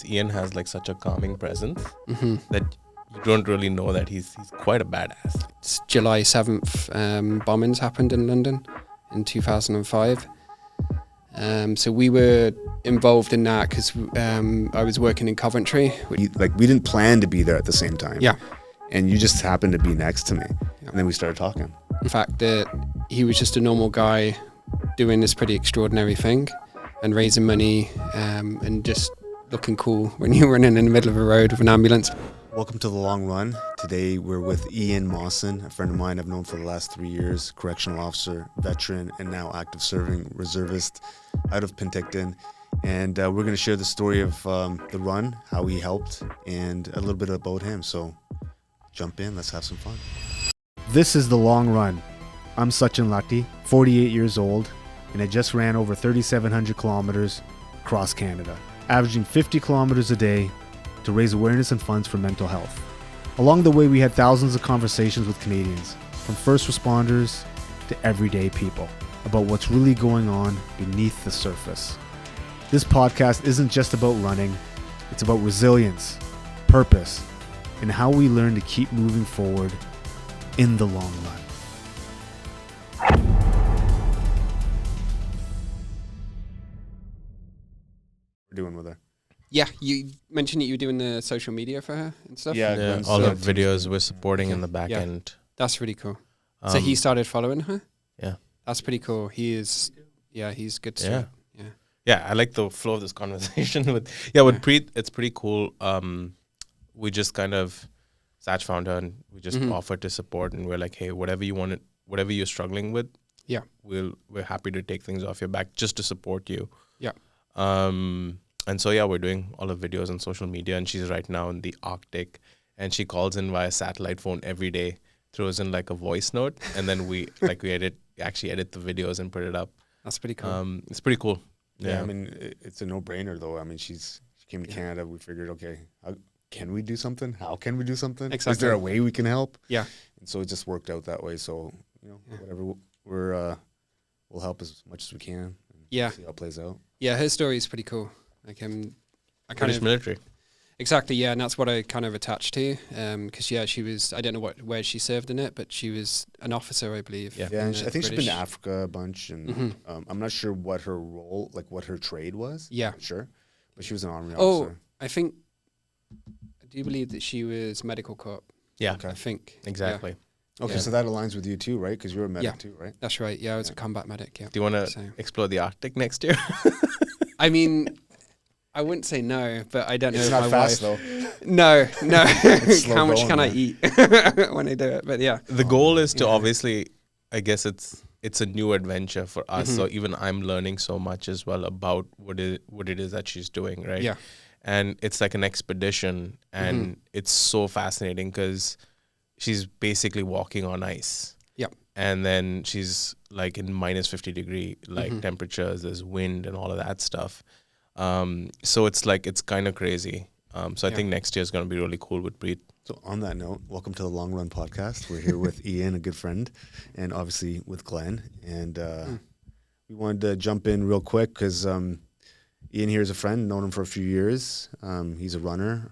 Ian has like such a calming presence that you don't really know that he's quite a badass. It's July 7th, bombings happened in London in 2005. So we were involved in that because I was working in Coventry. We didn't plan to be there at the same time. Yeah. And you just happened to be next to me. Yeah. And then we started talking. In fact, he was just a normal guy doing this pretty extraordinary thing and raising money and just looking cool when you're running in the middle of a road with an ambulance. Welcome to The Long Run. Today we're with Ian Mawson, a friend of mine I've known for the last 3 years, correctional officer, veteran, and now active serving reservist out of Penticton. And we're going to share the story of the run, how he helped, and a little bit about him. So jump in, let's have some fun. This is The Long Run. I'm Sachin Lakti, 48 years old, and I just ran over 3,700 kilometers across Canada, averaging 50 kilometers a day to raise awareness and funds for mental health. Along the way, we had thousands of conversations with Canadians, from first responders to everyday people, about what's really going on beneath the surface. This podcast isn't just about running, it's about resilience, purpose, and how we learn to keep moving forward in the long run. We're doing with her. Yeah, you mentioned that you were doing the social media for her and stuff. Yeah, all the videos we're supporting in the back end. That's really cool. So he started following her? Yeah. That's pretty cool. He's good stuff. Yeah, I like the flow of this conversation with Preet. It's pretty cool. We just kind of, Sach found her and we just offered to support, and we're like, hey, whatever you're struggling with, we're happy to take things off your back just to support you. Yeah. And so, we're doing all the videos on social media, and she's right now in the Arctic, and she calls in via satellite phone every day, throws in like a voice note, and then we actually edit the videos and put it up. That's pretty cool. It's pretty cool. Yeah, I mean, it's a no-brainer though. I mean, she came to Canada. We figured, okay, can we do something? How can we do something? Exactly. Is there a way we can help? Yeah. And so it just worked out that way. So, whatever, we'll help as much as we can. And see how it plays out. Yeah, her story is pretty cool. Like, British military. Exactly, yeah, and that's what I kind of attached to, because she was, I don't know where she served in it, but she was an officer, I believe. Yeah, and I think she's been to Africa a bunch, and I'm not sure what her role, like what her trade was. Yeah. Sure, but she was an army officer. I do believe that she was medical corps. Yeah. Okay. I think. Exactly. Yeah. Okay, so that aligns with you too, right? Because you're a medic too, right? That's right, yeah, I was a combat medic, yeah. Do you want to explore the Arctic next year? I mean, I wouldn't say no, but I don't know. It's not fast though. No. How much can I eat when I do it? But yeah. The goal is to obviously, I guess it's a new adventure for us. So even I'm learning so much as well about what it is that she's doing, right? Yeah. And it's like an expedition, and it's so fascinating because she's basically walking on ice. Yeah. And then she's like in minus 50 degree temperatures, there's wind and all of that stuff. So it's kind of crazy. So I think next year is going to be really cool with Preet. So on that note, welcome to the Long Run Podcast. We're here with Ian, a good friend, and obviously with Glenn. And we wanted to jump in real quick because Ian here is a friend, known him for a few years. He's a runner.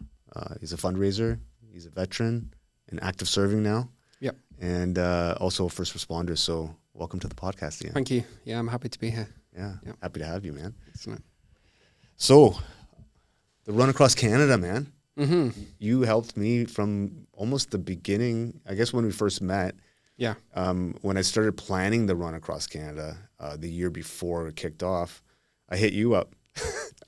He's a fundraiser. He's a veteran and active serving now. Yep. And also a first responder. So welcome to the podcast, Ian. Thank you. Yeah, I'm happy to be here. Yeah, happy to have you, man. Excellent. So, the run across Canada, man. You helped me from almost the beginning, I guess when we first met. Yeah. When I started planning the run across Canada the year before it kicked off, I hit you up.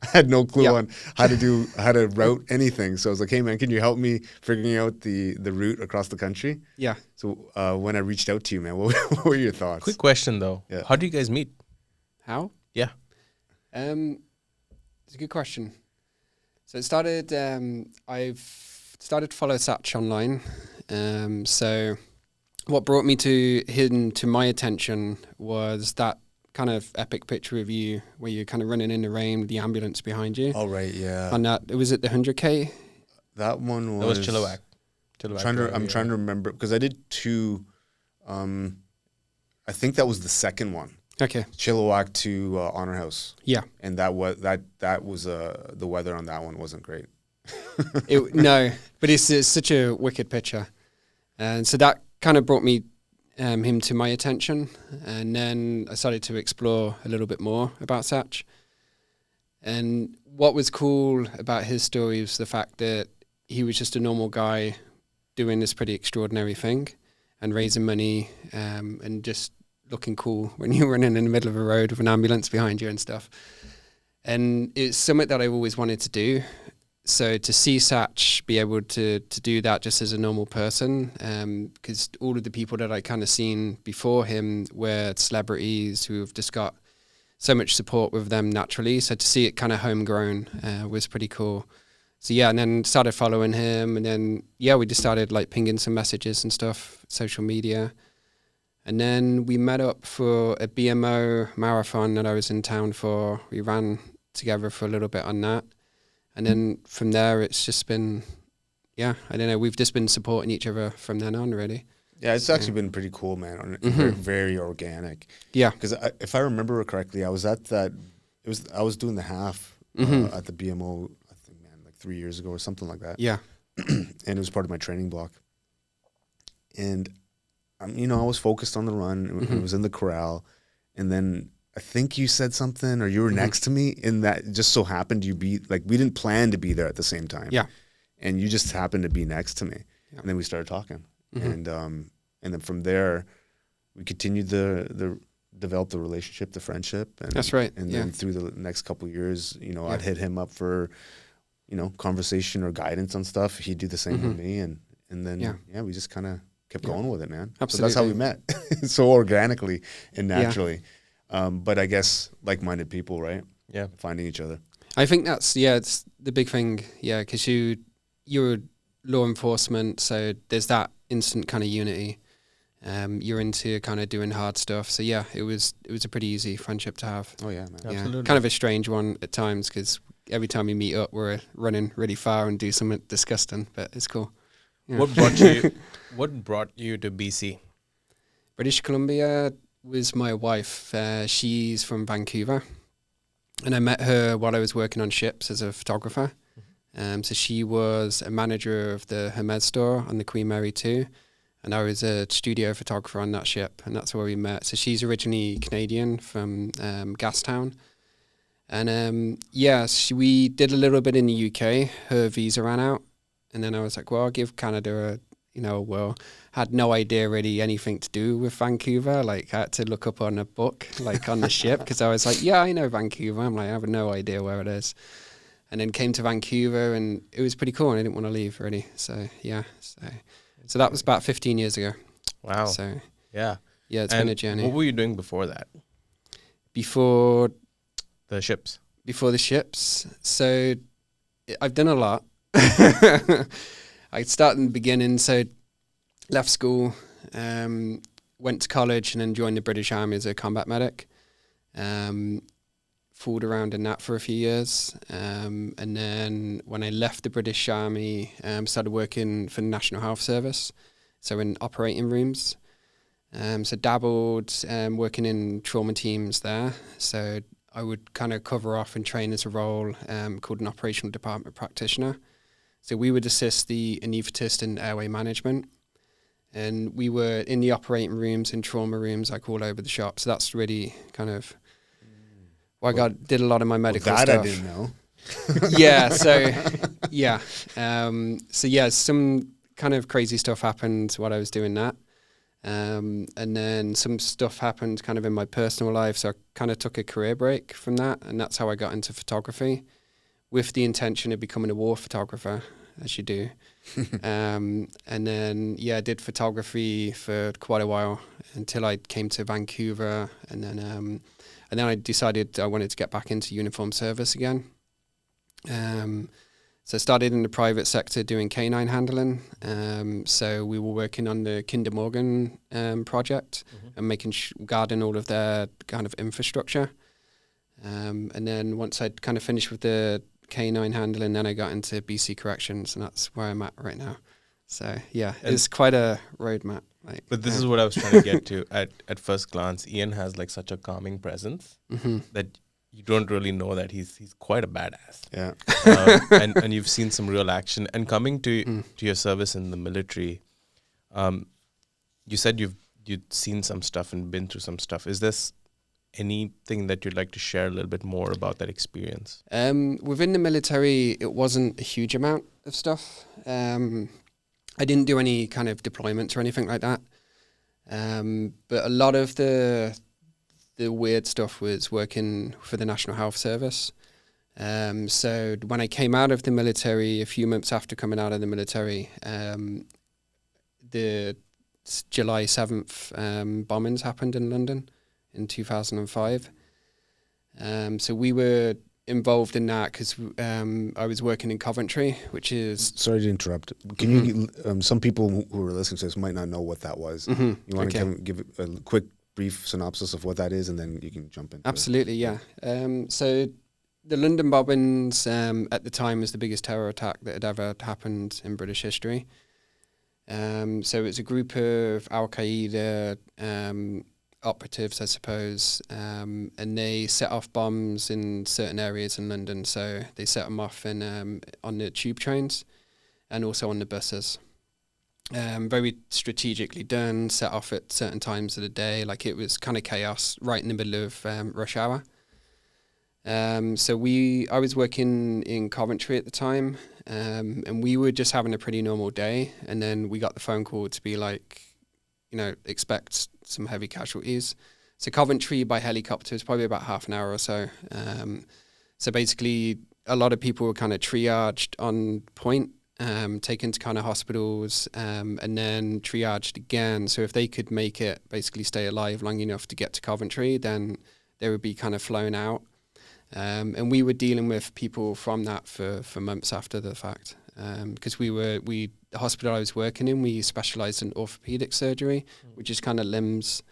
I had no clue on how to route anything. So I was like, hey, man, can you help me figuring out the route across the country? Yeah. So when I reached out to you, man, what were your thoughts? Quick question, though. Yeah. How do you guys meet? How? Yeah. It's a good question. So it started, I've started to follow Sach online. So what brought me to my attention was that kind of epic picture of you where you're kind of running in the rain with the ambulance behind you. Oh, right, yeah. And that, was it the 100K? That one was... That was Chilliwack. I'm trying to remember, because I did two, I think that was the second one. Okay. Chilliwack to Honor House. Yeah. And that was the weather on that one wasn't great. No, but it's such a wicked picture. And so that kind of brought me him to my attention. And then I started to explore a little bit more about Sach. And what was cool about his story was the fact that he was just a normal guy doing this pretty extraordinary thing and raising money and just looking cool when you're running in the middle of a road with an ambulance behind you and stuff. And it's something that I've always wanted to do. So to see Sach be able to do that just as a normal person, because all of the people that I kind of seen before him were celebrities who have just got so much support with them naturally. So to see it kind of homegrown was pretty cool. So yeah, and then started following him, and then we just started like pinging some messages and stuff, social media. And then we met up for a BMO marathon that I was in town for. We ran together for a little bit on that. And then from there, it's just been, I don't know, we've just been supporting each other from then on, really. Yeah, it's actually been pretty cool, man. Very, very organic. Yeah. Because if I remember correctly, I was at I was doing the half at the BMO, I think, man, like 3 years ago or something like that. Yeah. And it was part of my training block. And, I was focused on the run. I was in the corral. And then I think you said something, or you were next to me, and that just so happened we didn't plan to be there at the same time. Yeah. And you just happened to be next to me. Yeah. And then we started talking. And then from there, we continued develop the relationship, the friendship. And, that's right. And then through the next couple of years, I'd hit him up for, conversation or guidance on stuff. He'd do the same with me. And then, we just kind of kept going with it, man. Absolutely. So that's how we met. So organically and naturally. But I guess like-minded people, right? Yeah. Finding each other. I think that's, it's the big thing. Yeah. Because you're law enforcement. So there's that instant kind of unity. You're into kind of doing hard stuff. So yeah, it was a pretty easy friendship to have. Oh yeah, man. Absolutely. Kind of a strange one at times because every time we meet up, we're running really far and do something disgusting, but it's cool. Yeah. What brought you to BC? British Columbia was my wife. She's from Vancouver, and I met her while I was working on ships as a photographer. So she was a manager of the Hermes store on the Queen Mary 2, and I was a studio photographer on that ship, and that's where we met. So she's originally Canadian from Gastown. And we did a little bit in the UK. Her visa ran out, and then I was like, well, I'll give Canada a whirl. Had no idea really anything to do with Vancouver. Like I had to look up on a book, like on the ship, because I was like, yeah, I know Vancouver. I'm like, I have no idea where it is. And then came to Vancouver, and it was pretty cool, and I didn't want to leave really. So so that was about 15 years ago. Wow. So yeah, it's been a journey. What were you doing before that? Before the ships. So I've done a lot. I started in the beginning, so left school, went to college, and then joined the British Army as a combat medic. Fooled around in that for a few years. And then when I left the British Army, started working for the National Health Service, so in operating rooms. So dabbled working in trauma teams there. So I would kind of cover off and train as a role called an operational department practitioner. So we would assist the anaesthetist in airway management. And we were in the operating rooms and trauma rooms, like all over the shop. So that's really kind of why I did a lot of my medical stuff. That I didn't know. Some kind of crazy stuff happened while I was doing that. And then some stuff happened kind of in my personal life. So I kind of took a career break from that. And that's how I got into photography, with the intention of becoming a war photographer, as you do. And then, I did photography for quite a while until I came to Vancouver. And then I decided I wanted to get back into uniform service again. So I started in the private sector doing canine handling. So we were working on the Kinder Morgan project and guarding all of their kind of infrastructure. And then once I'd kind of finished with the canine handling, then I got into BC Corrections, and that's where I'm at right now. So it's quite a roadmap. Like, But this is what I was trying to get to. At first glance, Ian has like such a calming presence that you don't really know that he's quite a badass. Yeah. And you've seen some real action. And coming to your service in the military, you said you'd seen some stuff and been through some stuff. Is this anything that you'd like to share a little bit more about that experience? Within the military, it wasn't a huge amount of stuff. I didn't do any kind of deployments or anything like that. But a lot of the weird stuff was working for the National Health Service. So when I came out of the military, a few months after coming out of the military, the July 7th bombings happened in London in 2005. So we were involved in that because I was working in Coventry, which is... Sorry to interrupt. Can you, some people who are listening to this might not know what that was. You want to give a quick, brief synopsis of what that is, and then you can jump in. Absolutely, yeah. So the London bombings at the time was the biggest terror attack that had ever happened in British history. So it's a group of Al-Qaeda operatives, I suppose, and they set off bombs in certain areas in London. So they set them off in on the tube trains and also on the buses. Very strategically done, set off at certain times of the day. Like, it was kind of chaos right in the middle of rush hour. So I was working in Coventry at the time, and we were just having a pretty normal day. And then we got the phone call to be like, expect some heavy casualties. So Coventry by helicopter is probably about half an hour or so. So basically, a lot of people were kind of triaged on point, taken to kind of hospitals, and then triaged again. So if they could make it, basically stay alive long enough to get to Coventry, then they would be kind of flown out. And we were dealing with people from that for months after the fact. Because the hospital I was working in, we specialised in orthopedic surgery, which is kind of limbs.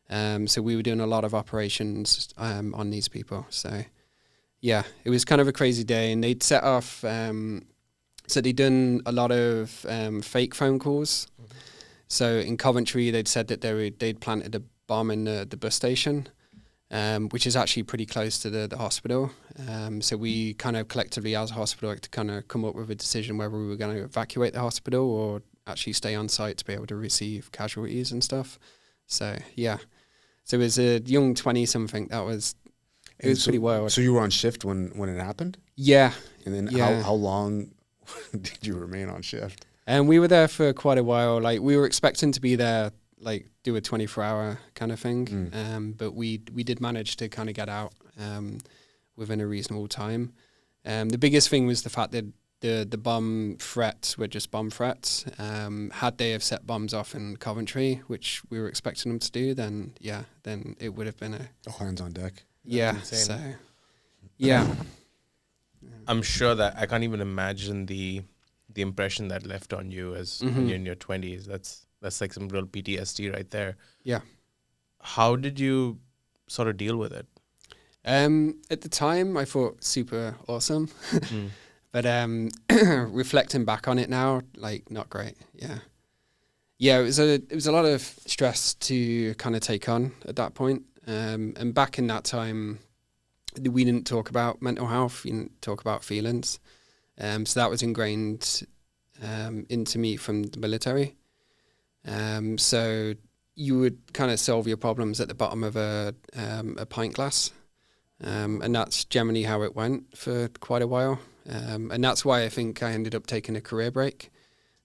So we were doing a lot of operations on these people. So yeah, it was kind of a crazy day, and they'd set off. So they'd done a lot of fake phone calls. So in Coventry, they'd said that they'd planted a bomb in the bus station, which is actually pretty close to the hospital. So we kind of collectively as a hospital had to kind of come up with a decision whether we were going to evacuate the hospital or actually stay on site to be able to receive casualties and stuff. So yeah, so it was a young 20-something. It was pretty wild. So you were on shift when it happened? Yeah. And then how long did you remain on shift? And we were there for quite a while. Like, we were expecting to be there, like, do a 24-hour kind of thing. But we did manage to kind of get out within a reasonable time. The biggest thing was the fact that the bomb threats were just bomb threats. Had they have set bombs off in Coventry, which we were expecting them to do, then it would have been all hands on deck. Yeah. So yeah. I'm sure that I can't even imagine the impression that left on you as when you're in your 20s. That's like some real PTSD right there. Yeah. How did you sort of deal with it? At the time, I thought super awesome. But reflecting back on it now, like, not great. Yeah. Yeah, it was a lot of stress to kind of take on at that point. And back in that time, we didn't talk about mental health. We didn't talk about feelings. So that was ingrained into me from the military. So you would kind of solve your problems at the bottom of a pint glass. And that's generally how it went for quite a while. And that's why I think I ended up taking a career break.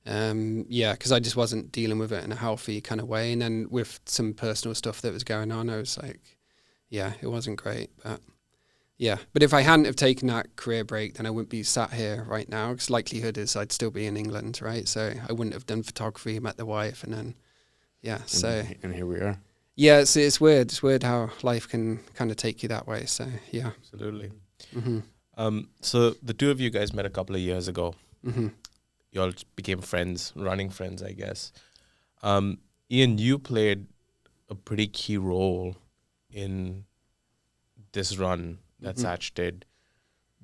Because I just wasn't dealing with it in a healthy kind of way. And then with some personal stuff that was going on, I was like, yeah, it wasn't great. But yeah, but if I hadn't have taken that career break, then I wouldn't be sat here right now, because likelihood is I'd still be in England, right? So I wouldn't have done photography, met the wife, and then, yeah. And here we are. Yeah, it's weird. It's weird how life can kind of take you that way. So yeah. Absolutely. So the two of you guys met a couple of years ago. You all became friends, running friends, I guess. Ian, you played a pretty key role in this run that Sach did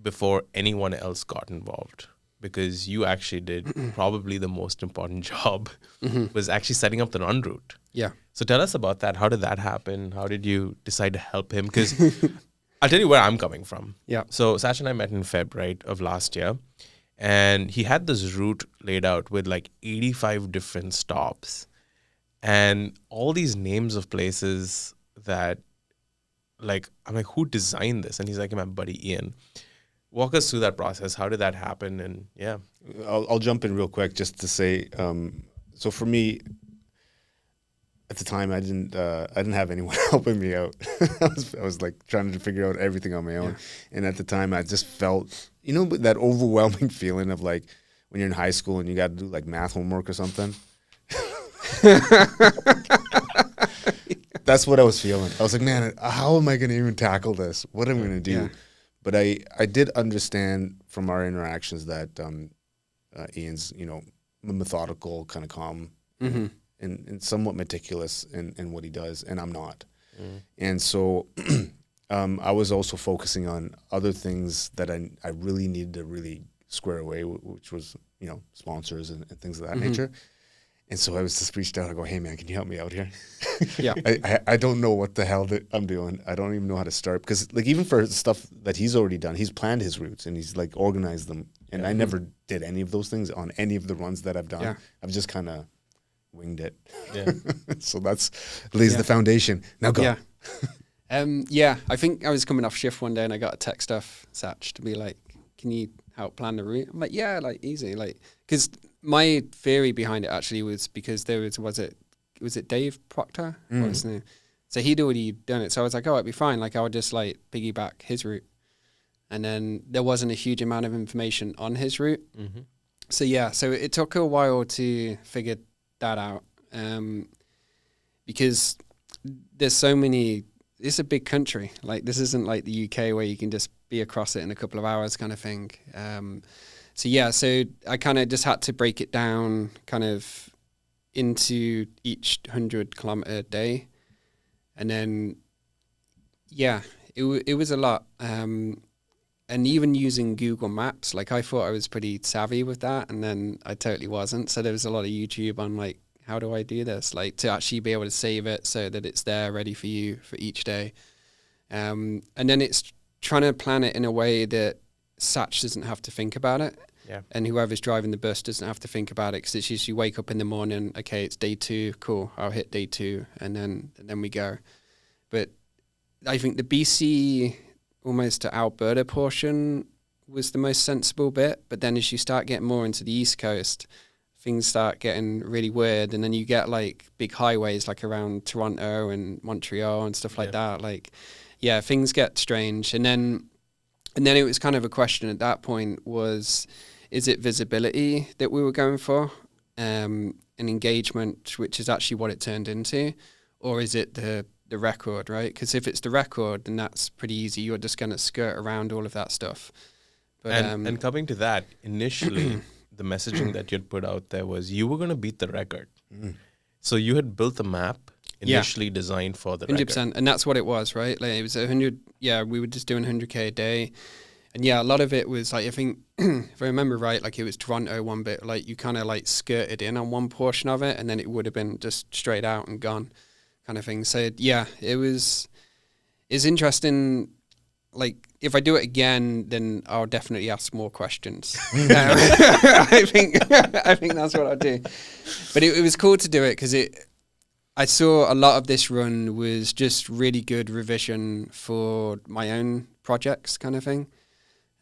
before anyone else got involved, because you actually did probably the most important job was actually setting up the run route. Yeah. So tell us about that. How did that happen? How did you decide to help him? Because I'll tell you where I'm coming from. Yeah. So Sach and I met in Feb, right, of last year. And he had this route laid out with like 85 different stops and all these names of places that, like, I'm like, who designed this? And he's like, my buddy Ian. Walk us through that process. How did that happen? And yeah. I'll jump in real quick just to say, so for me, at the time, I didn't have anyone helping me out. I was like trying to figure out everything on my own. Yeah. And at the time, I just felt, you know, that overwhelming feeling of like when you're in high school and you got to do like math homework or something. That's what I was feeling. I was like, man, how am I going to even tackle this? What am I going to do? Yeah. But I did understand from our interactions that Ian's, you know, methodical, kind of calm, and somewhat meticulous in what he does, and I'm not. And so I was also focusing on other things that I really needed to really square away, which was, you know, sponsors and things of that nature. And so I was just reached out. I go, hey, man, can you help me out here? Yeah. I don't know what the hell that I'm doing. I don't even know how to start. Because, like, even for stuff that he's already done, he's planned his routes and he's, like, organized them. And I never did any of those things on any of the runs that I've done. Yeah. I've just kind of winged it. Yeah. So that's lays the foundation. Now go. Yeah. I think I was coming off shift one day and I got a text off Sach to be like, can you help plan the route? I'm like, yeah, like, easy. Like, because my theory behind it actually was because there was it Dave Proctor? What was his name? So he'd already done it. So I was like, oh, it'd be fine. Like, I would just like piggyback his route. And then there wasn't a huge amount of information on his route. So yeah, so it took a while to figure that out. Because there's so many, it's a big country. Like, this isn't like the UK where you can just be across it in a couple of hours kind of thing. So yeah, so I kind of just had to break it down kind of into each 100-kilometer day. And then, yeah, it was a lot. And even using Google Maps, like, I thought I was pretty savvy with that, and then I totally wasn't. So there was a lot of YouTube on, like, how do I do this? Like, to actually be able to save it so that it's there ready for you for each day. And then it's trying to plan it in a way that Sach doesn't have to think about it. Yeah. And whoever's driving the bus doesn't have to think about it, because it's just you wake up in the morning, okay, it's day 2, cool, I'll hit day 2, and then we go. But I think the BC almost to Alberta portion was the most sensible bit, but then as you start getting more into the East Coast, things start getting really weird, and then you get like big highways like around Toronto and Montreal and stuff like that. Like, yeah, things get strange. And then it was kind of a question at that point was, is it visibility that we were going for, an engagement, which is actually what it turned into, or is it the record, right? Because if it's the record, then that's pretty easy. You're just going to skirt around all of that stuff. But, and coming to that, initially, the messaging that you'd put out there was you were going to beat the record. So you had built a map initially designed for the 100%, record. And that's what it was, right? Like, it was 100. Yeah, we were just doing 100K a day. And yeah, a lot of it was like, I think, if I remember right, like, it was Toronto one bit, like, you kind of like skirted in on one portion of it, and then it would have been just straight out and gone kind of thing. So yeah, it's interesting. Like, if I do it again, then I'll definitely ask more questions. I think that's what I'll do. But it was cool to do it because I saw a lot of this run was just really good revision for my own projects kind of thing.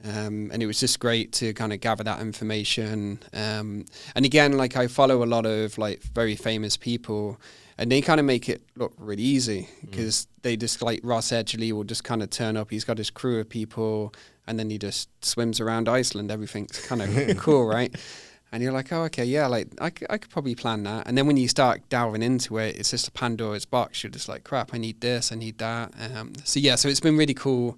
And it was just great to kind of gather that information. And again, like, I follow a lot of like very famous people, and they kind of make it look really easy because they just, like, Ross Edgley will just kind of turn up. He's got his crew of people, and then he just swims around Iceland. Everything's kind of cool, right? And you're like, oh, okay, yeah, like, I could probably plan that. And then when you start delving into it, it's just a Pandora's box. You're just like, crap, I need this, I need that. So it's been really cool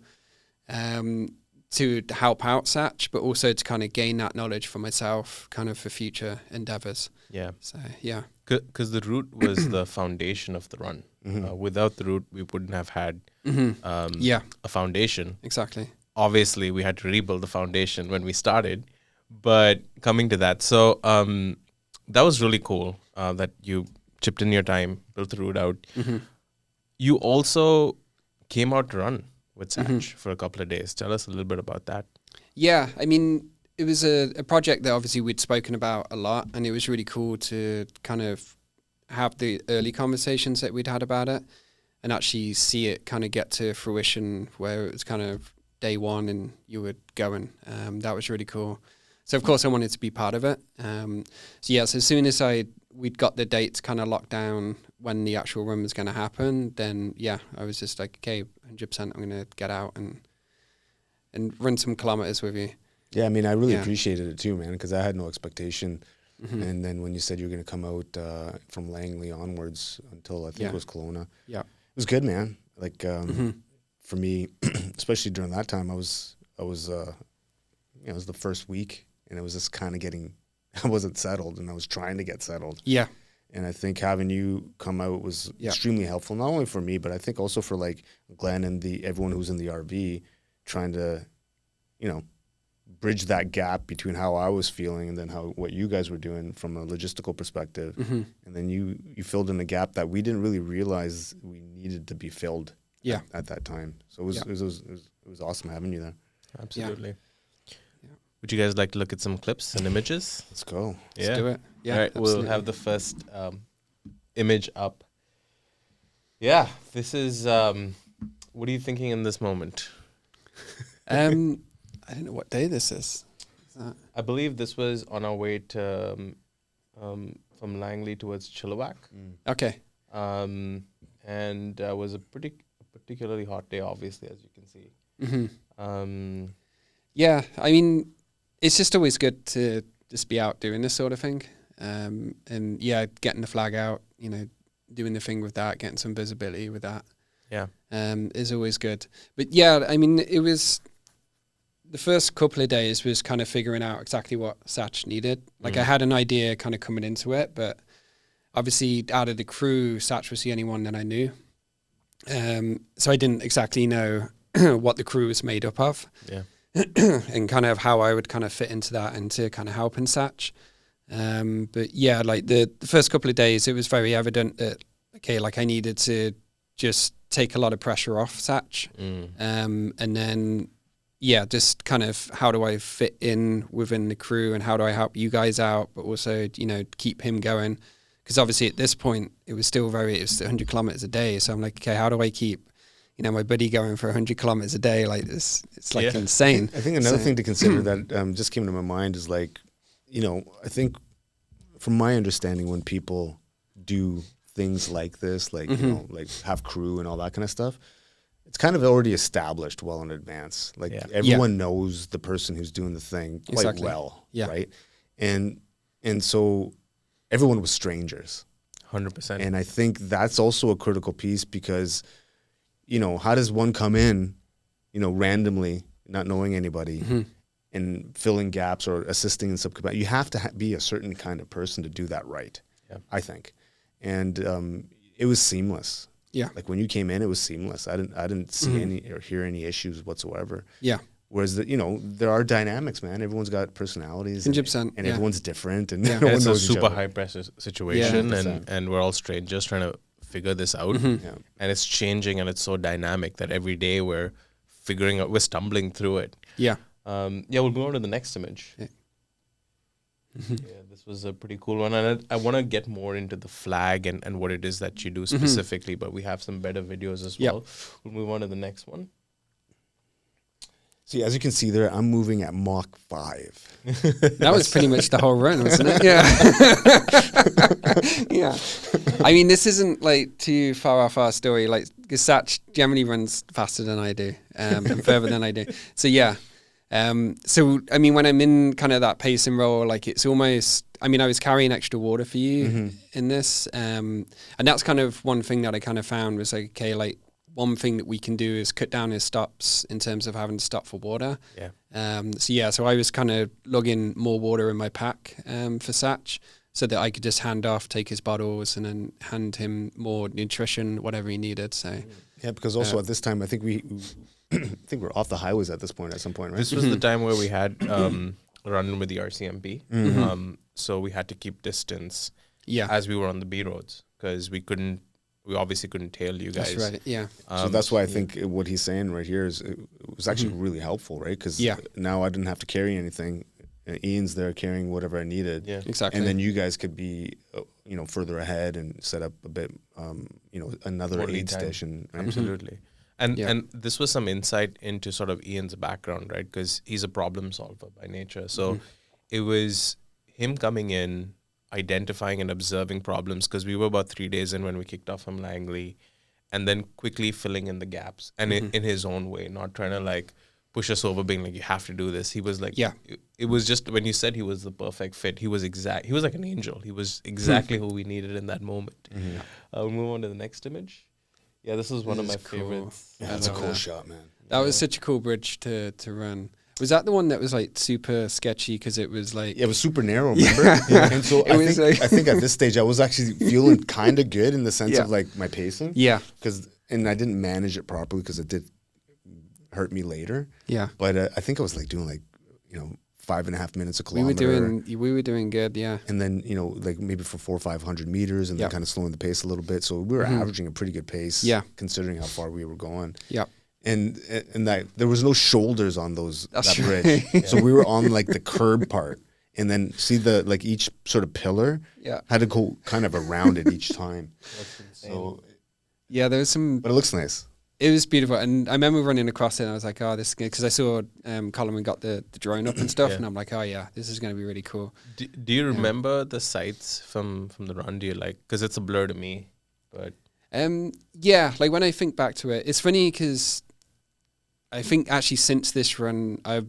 to help out Sach, but also to kind of gain that knowledge for myself, kind of for future endeavors. Yeah. So, yeah. Because the route was the foundation of the run. Without the route, we wouldn't have had a foundation. Exactly. Obviously, we had to rebuild the foundation when we started, But coming to that, so that was really cool that you chipped in your time, built the route out. You also came out to run with Sach for a couple of days. Tell us a little bit about that. Yeah, I mean, it was a project that obviously we'd spoken about a lot, and it was really cool to kind of have the early conversations that we'd had about it and actually see it kind of get to fruition where it was kind of day one and you were going. That was really cool. So, of course, I wanted to be part of it. So as soon as we'd got the dates kind of locked down when the actual run was going to happen, then, I was just like, okay, 100% I'm going to get out and run some kilometers with you. Yeah, I mean, I really appreciated it too, man, because I had no expectation. And then when you said you were going to come out from Langley onwards until I think it was Kelowna, it was good, man. Like for me, especially during that time, it was the first week, and it was just kind of I wasn't settled, and I was trying to get settled. Yeah. And I think having you come out was extremely helpful, not only for me, but I think also for like Glenn and everyone who's in the RV, trying to, bridge that gap between how I was feeling and then what you guys were doing from a logistical perspective. And then you filled in a gap that we didn't really realize we needed to be filled at that time. So it was awesome having you there. Absolutely. Would you guys like to look at some clips and images? Let's go. Let's do it. Yeah, all right, absolutely. We'll have the first image up. Yeah, this is, what are you thinking in this moment? I don't know what day this is. I believe this was on our way to from Langley towards Chilliwack. Okay. And it was a particularly hot day, obviously, as you can see. Yeah, I mean, it's just always good to just be out doing this sort of thing. And getting the flag out, doing the thing with that, getting some visibility with that. Yeah. Is always good. But I mean, it was the first couple of days was kind of figuring out exactly what Sach needed. Like I had an idea kind of coming into it, but obviously out of the crew, Sach was the only one that I knew. So I didn't exactly know what the crew was made up of. Yeah. And kind of how I would kind of fit into that and to kind of help in Sach. But like the first couple of days, it was very evident that, okay, like I needed to just take a lot of pressure off Sach. And then, just kind of how do I fit in within the crew and how do I help you guys out, but also, keep him going. Because obviously at this point, it was 100 kilometers a day. So I'm like, okay, how do I keep, my buddy going for 100 kilometers a day? Like this, it's like insane. I think another thing to consider that just came to my mind is like, I think from my understanding, when people do things like this, like, like have crew and all that kind of stuff, it's kind of already established well in advance. Like everyone knows the person who's doing the thing quite well, right? And so everyone was strangers. 100%. And I think that's also a critical piece because, how does one come in, randomly, not knowing anybody, and filling gaps or assisting in subcombat? You have to be a certain kind of person to do that right, I think. And it was seamless. Yeah. Like when you came in, it was seamless. I didn't see any or hear any issues whatsoever. Yeah. Whereas there are dynamics, man. Everyone's got personalities, 100%, and everyone's different, and no one knows a super high pressure situation, and we're all strangers trying to figure this out, and it's changing, and it's so dynamic that every day we're stumbling through it. Yeah. We'll move on to the next image. Yeah. This was a pretty cool one, and I want to get more into the flag and what it is that you do specifically, but we have some better videos as well. We'll move on to the next one. See, as you can see there, I'm moving at Mach 5. That was pretty much the whole run, wasn't it? Yeah. Yeah. I mean, this isn't like too far off our story, like, because Sach generally runs faster than I do, and further than I do. So, so, I mean, when I'm in kind of that pacing role, like it's almost, I mean, I was carrying extra water for you in this. And that's kind of one thing that I kind of found was like, okay, like one thing that we can do is cut down his stops in terms of having to stop for water. Yeah. So I was kind of lugging more water in my pack for Sach so that I could just hand off, take his bottles and then hand him more nutrition, whatever he needed. So yeah, because also at this time, I think we're off the highways at this point. At some point, right? This was the time where we had run with the RCMP. So we had to keep distance as we were on the B roads because we obviously couldn't tail you guys. That's right, yeah. So that's why I think what he's saying right here is it was actually really helpful, right? Because now I didn't have to carry anything. Ian's there carrying whatever I needed. Yeah, exactly. And then you guys could be, further ahead and set up a bit, another aid station. Right? Absolutely. And this was some insight into sort of Ian's background, right? Because he's a problem solver by nature. So it was him coming in, identifying and observing problems, because we were about 3 days in when we kicked off from Langley, and then quickly filling in the gaps and in his own way, not trying to like push us over being like, you have to do this. He was like, it was just when you said he was the perfect fit, he was like an angel. He was exactly who we needed in that moment. We'll move on to the next image. Yeah, this is one of my favorites. Yeah, that's a cool shot, man. That was such a cool bridge to run. Was that the one that was like super sketchy because it was like... Yeah, it was super narrow, remember? And so I think at this stage I was actually feeling kind of good in the sense of like my pacing. Yeah. And I didn't manage it properly because it did hurt me later. Yeah. But I think I was like doing 5.5 minutes a kilometer. We were doing good, yeah. And then, like maybe for 400 or 500 meters and then kind of slowing the pace a little bit. So we were averaging a pretty good pace considering how far we were going. Yeah. And that there was no shoulders on that bridge. So we were on like the curb part. And then see each sort of pillar had to go kind of around it each time. That's insane. So yeah, there was some... But it looks nice. It was beautiful, and I remember running across it, and I was like, "Oh, this is good," because I saw Colin got the drone up and stuff, and I'm like, "Oh yeah, this is going to be really cool." Do you remember the sights from the run? Do you like? Because it's a blur to me, but yeah, like when I think back to it, it's funny because I think actually since this run, I've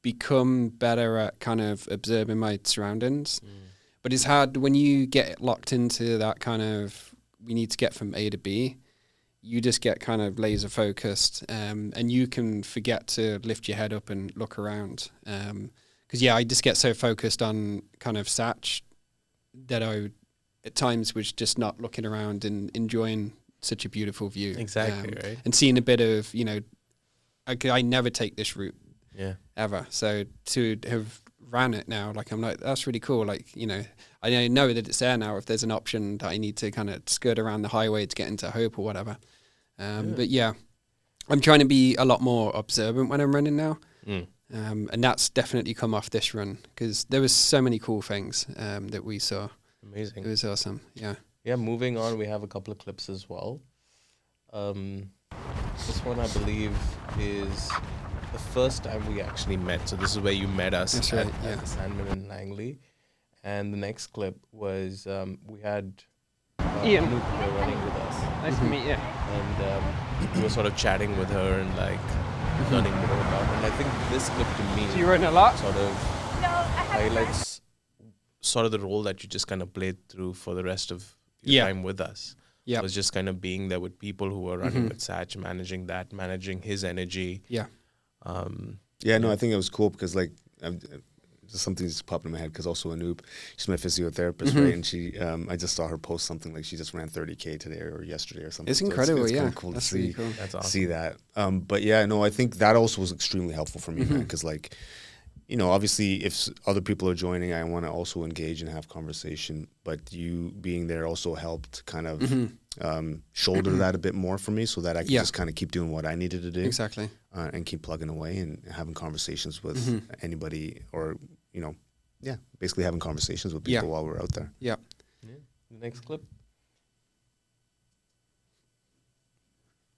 become better at kind of observing my surroundings. But it's hard when you get locked into that kind of we need to get from A to B. You just get kind of laser focused, and you can forget to lift your head up and look around. Because I just get so focused on kind of Sach that I, at times, was just not looking around and enjoying such a beautiful view. Exactly, right. And seeing a bit of, I never take this route, ever. So to have ran it now, like I'm like, that's really cool. Like, I know that it's there now. If there's an option that I need to kind of skirt around the highway to get into Hope or whatever. But yeah, I'm trying to be a lot more observant when I'm running now. And that's definitely come off this run because there was so many cool things that we saw. Amazing. It was awesome. Yeah. Yeah. Moving on, we have a couple of clips as well. This one, I believe, is the first time we actually met. So this is where you met us at the Sandman in Langley. And the next clip was we had Ian Anoop running with us. Nice to meet you. And we were sort of chatting with her and like learning more about her. And I think this clip to me So you running a lot? sort of highlights sort of the role that you just kind of played through for the rest of your time with us. It was just kind of being there with people who were running with Sach, managing his energy. I think it was cool because like just something just popped in my head because also Anoop, she's my physiotherapist, right? And she, I just saw her post something like she just ran 30K today or yesterday or something. It's incredible, it's yeah. Cool That's to really see, cool. That's awesome. see that. But yeah, no, I think that also was extremely helpful for me, man, because like, obviously if other people are joining, I want to also engage and have conversation, but you being there also helped kind of shoulder that a bit more for me so that I could just kind of keep doing what I needed to do. Exactly. And keep plugging away and having conversations with anybody or, basically having conversations with people while we're out there. The next clip.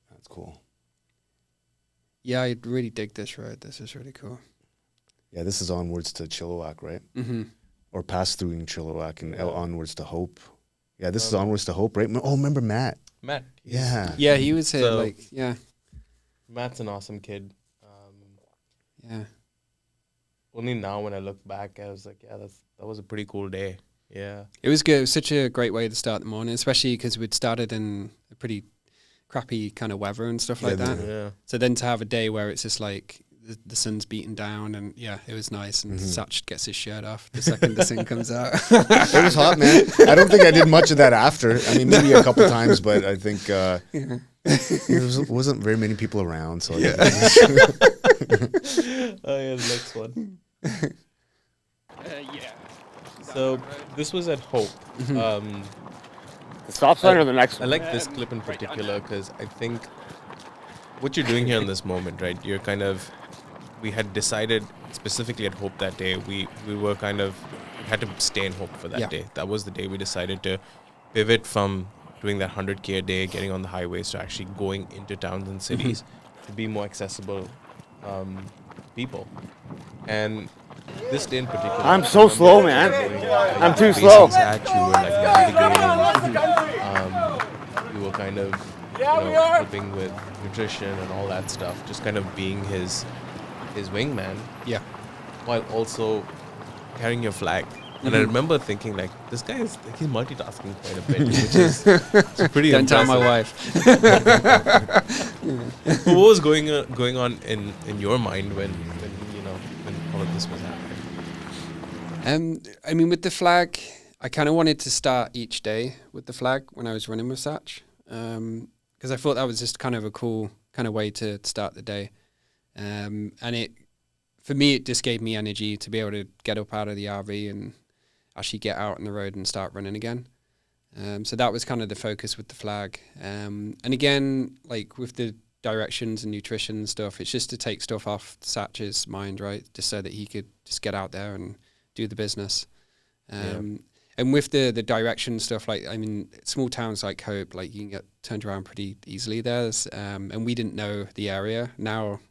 That's cool. Yeah, I really dig this road. This is really cool. Yeah, this is onwards to Chilliwack, right? Or past through Chilliwack and onwards to Hope. Yeah, this is onwards to Hope, right? Oh, remember Matt? Matt. Yeah. Yeah, he was here, Matt's an awesome kid. Yeah. Only now when I look back, I was like, that was a pretty cool day. Yeah. It was good. It was such a great way to start the morning, especially because we'd started in a pretty crappy kind of weather and stuff like that. Yeah. So then to have a day where it's just like the sun's beating down and it was nice and Sach gets his shirt off the second the sun comes out. It was hot, man. I don't think I did much of that after. I mean, maybe a couple times, but I think there wasn't very many people around. So the next one. Yeah. So this was at Hope. The stop sign or the next I one? like this clip in particular because I think what you're doing here in this moment, right? You're kind of, we had decided specifically at Hope that day, we were kind of, we had to stay in Hope for that day. That was the day we decided to pivot from doing that 100K a day, getting on the highways, to actually going into towns and cities to be more accessible to people. And this day in particular, I'm so slow, man. I'm too slow. Sach, you were like navigating, you were kind of helping with nutrition and all that stuff, just kind of being his wingman. Yeah. While also carrying your flag. And I remember thinking, like, this guy is, like, he's multitasking quite a bit, which is pretty Don't tell impressive. my wife. But what was going on in your mind when all of this was happening? I mean, with the flag, I kind of wanted to start each day with the flag when I was running with Sach, because I thought that was just kind of a cool kind of way to start the day. And for me, it just gave me energy to be able to get up out of the RV and actually get out on the road and start running again. So that was kind of the focus with the flag. And again, like with the directions and nutrition and stuff, it's just to take stuff off Sach's mind, right? Just so that he could just get out there and do the business. And with the direction stuff, like, I mean, small towns like Hope, like you can get turned around pretty easily there. And we didn't know the area. Now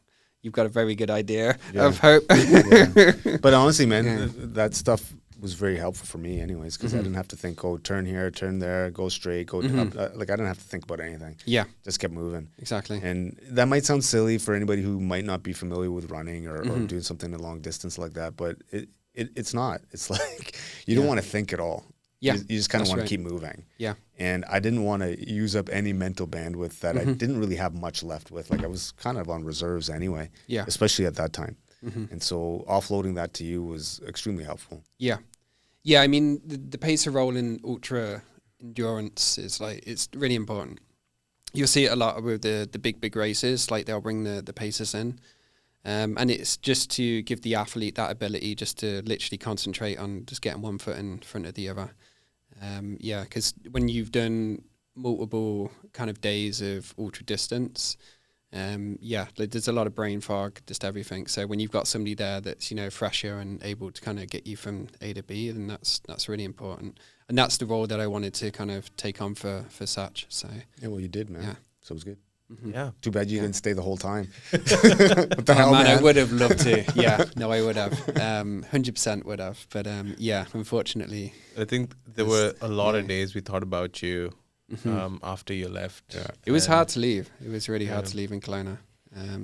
you've got a very good idea of Hope. But honestly, man, that stuff was very helpful for me anyways, because I didn't have to think, oh, turn here, turn there, go straight, go up. Like, I didn't have to think about anything. Yeah. Just kept moving. Exactly. And that might sound silly for anybody who might not be familiar with running or doing something a long distance like that, but it's not. It's like you don't want to think at all. Yeah. You just kind of want to keep moving. Yeah. And I didn't want to use up any mental bandwidth that I didn't really have much left with. Like, I was kind of on reserves anyway, especially at that time. And so offloading that to you was extremely helpful. Yeah. Yeah, I mean, the pacer role in ultra endurance is like, it's really important. You'll see it a lot with the big races, like they'll bring the pacers in. And it's just to give the athlete that ability just to literally concentrate on just getting one foot in front of the other. Because when you've done multiple kind of days of ultra distance, like there's a lot of brain fog, just everything. So when you've got somebody there that's, fresher and able to kind of get you from A to B, then that's really important. And that's the role that I wanted to kind of take on for Sach. So yeah, well, you did, man. Yeah. So it was good. Yeah. Too bad you didn't stay the whole time. What the hell, man? I would have loved to. Yeah, no, I would have. 100% would have. But unfortunately. I think there were a lot of days we thought about you after you left. Yeah. It was hard to leave. It was really hard to leave in Kelowna.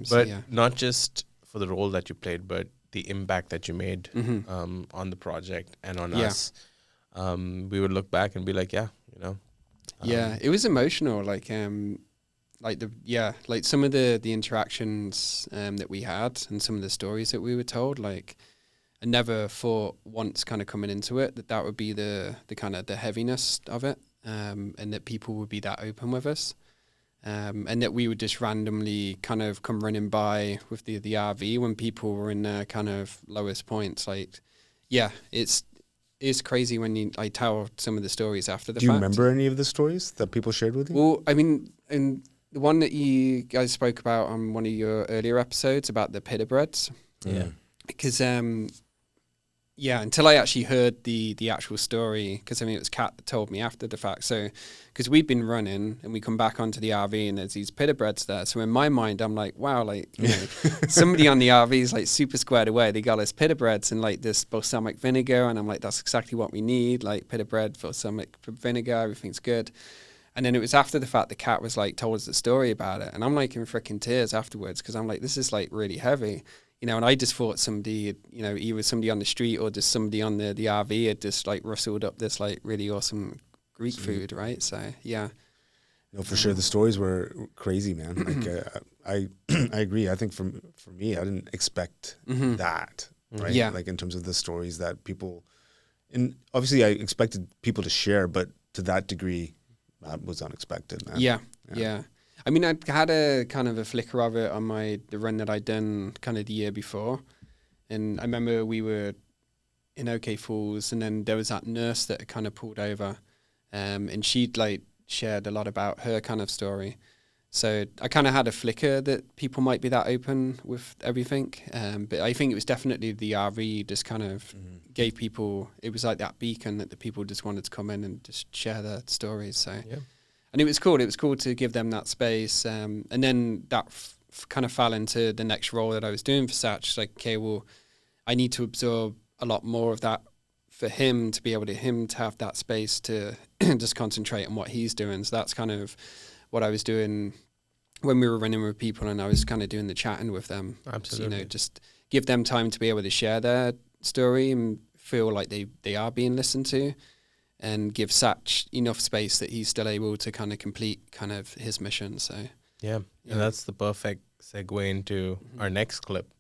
But not just for the role that you played, but the impact that you made on the project and on us. We would look back and be like, it was emotional. Like some of the interactions that we had and some of the stories that we were told, like I never thought once kind of coming into it that would be the kind of the heaviness of it, and that people would be that open with us, and that we would just randomly kind of come running by with the RV when people were in their kind of lowest points. Like, it's crazy when I tell some of the stories after the fact. Do you remember any of the stories that people shared with you? Well, I mean, and the one that you guys spoke about on one of your earlier episodes about the pita breads. Yeah. Because, until I actually heard the actual story, because I mean, it was Kat that told me after the fact. So, because we've been running and we come back onto the RV and there's these pita breads there. So in my mind, I'm like, wow, like, somebody on the RV is like super squared away. They got us pita breads and like this balsamic vinegar. And I'm like, that's exactly what we need. Like pita bread, balsamic vinegar, everything's good. And then it was after the fact the Kat was like, told us the story about it. And I'm like in freaking tears afterwards because I'm like, this is like really heavy. And I just thought somebody, either somebody on the street or just somebody on the RV had just like rustled up this like really awesome Greek food, right? So, yeah. For sure. The stories were crazy, man. Like, I agree. I think for me, I didn't expect that, right? Yeah. Like in terms of the stories that people, and obviously I expected people to share, but to that degree, that was unexpected, man. Yeah. I mean, I had a kind of a flicker of it on the run that I'd done kind of the year before. And I remember we were in OK Falls, and then there was that nurse that kind of pulled over, and she'd like shared a lot about her kind of story. So I kind of had a flicker that people might be that open with everything. But I think it was definitely the RE just kind of gave people, it was like that beacon that the people just wanted to come in and just share their stories. So, and it was cool. It was cool to give them that space. And then that kind of fell into the next role that I was doing for Sach. Like, okay, well, I need to absorb a lot more of that for him to be able to have that space to just concentrate on what he's doing. So that's kind of what I was doing when we were running with people, and I was kind of doing the chatting with them. Absolutely. So, just give them time to be able to share their story and feel like they are being listened to, and give Sach enough space that he's still able to kind of complete kind of his mission. So yeah. And that's the perfect segue into our next clip.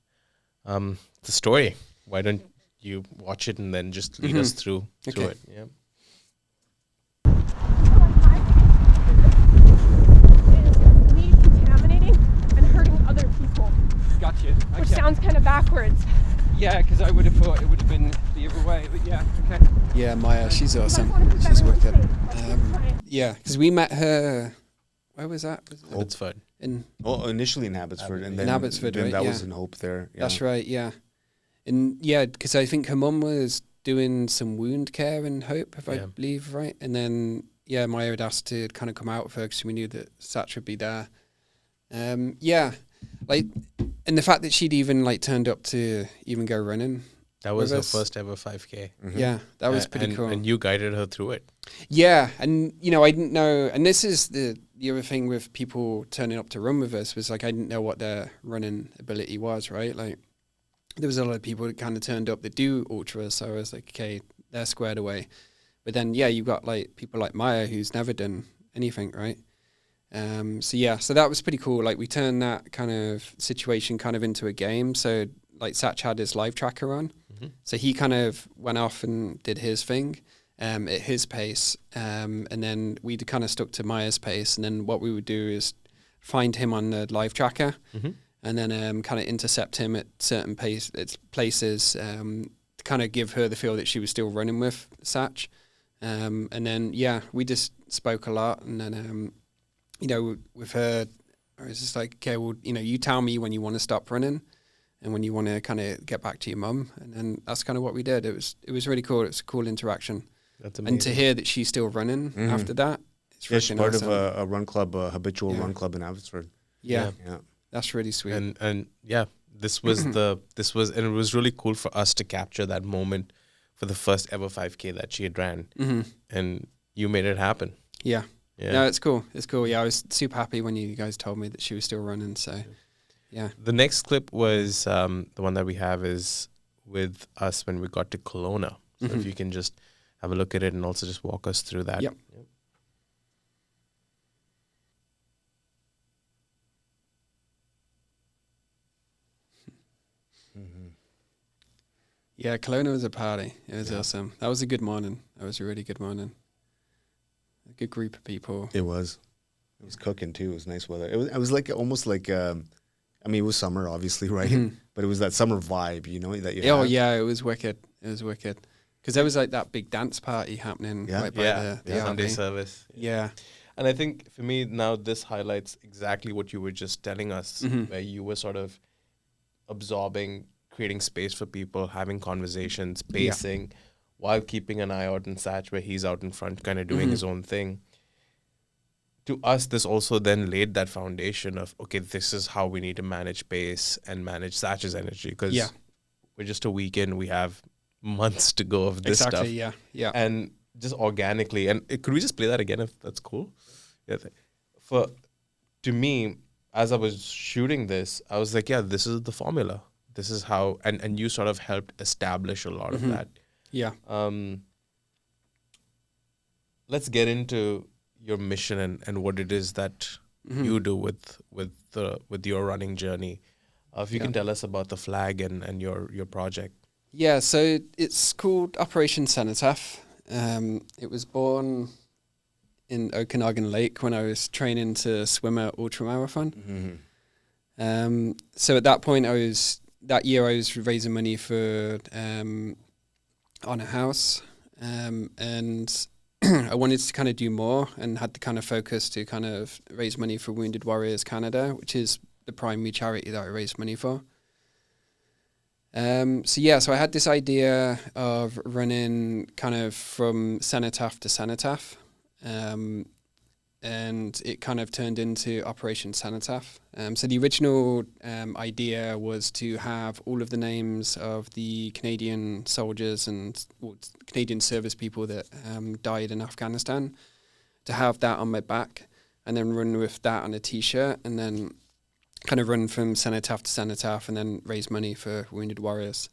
The story. Why don't you watch it and then just lead us through it? Yeah. Gotcha. Okay. Which sounds kind of backwards. Yeah, because I would have thought it would have been the other way, but yeah, okay. Yeah, Maya, she's awesome. She's wicked. Yeah, because we met her, where was that? Abbotsford. Initially in Abbotsford, and then, Abbotsford, right? that was in Hope there. Yeah. That's right, yeah. And yeah, because I think her mum was doing some wound care in Hope, if I believe, right? And then, yeah, Maya had asked to kind of come out with her because we knew that Sach would be there. Yeah. Like, and the fact that she'd even like turned up to even go running. That was her first ever 5K. Yeah, that was pretty cool. And you guided her through it. Yeah, and you know, I didn't know, and this is the other thing with people turning up to run with us, was like I didn't know what their running ability was, right? Like there was a lot of people that kind of turned up that do ultras, so I was like, okay, they're squared away. But then yeah, you've got like people like Maya who's never done anything, right? So that was pretty cool. Like we turned that kind of situation kind of into a game. So like Sach had his live tracker on. So he kind of went off and did his thing at his pace. And then we kind of stuck to Maya's pace. And then what we would do is find him on the live tracker and then kind of intercept him at certain places to kind of give her the feel that she was still running with Sach. And then, yeah, we just spoke a lot. And then, you know, with her, I was just like, okay, well, you know, you tell me when you want to stop running and when you want to kind of get back to your mum. And then that's kind of what we did. It was really cool. It was a cool interaction. That's amazing. And to hear that she's still running after that, it's she's part awesome. of a run club, a habitual run club in Abbotsford. Yeah. That's really sweet. And yeah, this was and it was really cool for us to capture that moment for the first ever 5K that she had ran. And you made it happen. Yeah. No, it's cool. It's cool. Yeah, I was super happy when you guys told me that she was still running. So, yeah. The next clip was the one that we have is with us when we got to Kelowna. So if you can just have a look at it and also just walk us through that. Yep. Yeah, Kelowna was a party. It was awesome. That was a good morning. That was a really good morning. A good group of people. It was cooking too. It was nice weather. It was like almost like I mean, it was summer, obviously, right? But it was that summer vibe, you know, that you. Oh yeah, it was wicked. It was wicked because there was like that big dance party happening right by the Sunday service. Yeah, and I think for me now this highlights exactly what you were just telling us, where you were sort of absorbing, creating space for people, having conversations, pacing. While keeping an eye out in Sach, where he's out in front kind of doing his own thing. To us, this also then laid that foundation of, okay, this is how we need to manage pace and manage Sach's energy. Because we're just a week in, we have months to go of this stuff. Yeah. And just organically, and could we just play that again if that's cool? Yeah. To me, as I was shooting this, I was like, yeah, this is the formula. This is how, and you sort of helped establish a lot of that. Yeah. Let's get into your mission and what it is that you do with your running journey. If you can tell us about the flag and your project. Yeah, so it's called Operation Cenotaph. It was born in Okanagan Lake when I was training to swim an ultramarathon. So at that point, that year I was raising money for on a house, and I wanted to kind of do more, and had the kind of focus to kind of raise money for Wounded Warriors Canada, which is the primary charity that I raise money for. So I had this idea of running kind of from cenotaph to cenotaph, and it kind of turned into Operation Cenotaph. So the original idea was to have all of the names of the Canadian soldiers and Canadian service people that died in Afghanistan, to have that on my back, and then run with that on a T-shirt, and then kind of run from cenotaph to cenotaph, and then raise money for Wounded Warriors.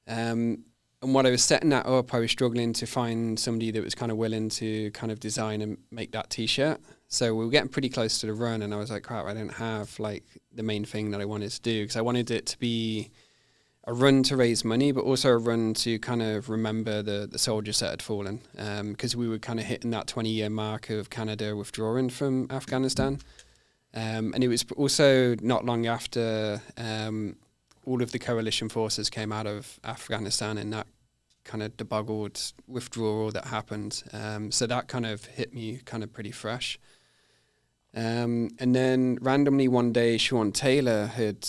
And while I was setting that up, I was struggling to find somebody that was kind of willing to kind of design and make that T-shirt. So we were getting pretty close to the run, and I was like, crap, I didn't have like the main thing that I wanted to do, because I wanted it to be a run to raise money, but also a run to kind of remember the soldiers that had fallen, because we were kind of hitting that 20-year mark of Canada withdrawing from Afghanistan. And it was also not long after all of the coalition forces came out of Afghanistan, and that kind of debuggled withdrawal that happened. So that kind of hit me kind of pretty fresh. And then randomly one day, Sean Taylor had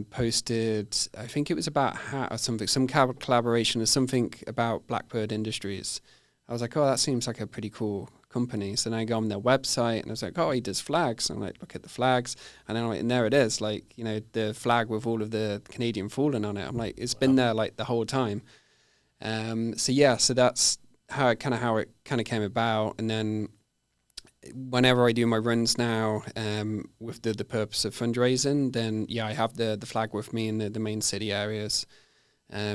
posted, I think it was about hat or something, some collaboration or something about Blackbird Industries. I was like, oh, that seems like a pretty cool company. So then I go on their website, and I was like, oh, he does flags. And I'm like, look at the flags. And then and there it is, like, you know, the flag with all of the Canadian fallen on it. I'm like, it's been there like the whole time. So that's how it kind of came about. And then whenever I do my runs now, with the purpose of fundraising, then I have the flag with me in the main city areas,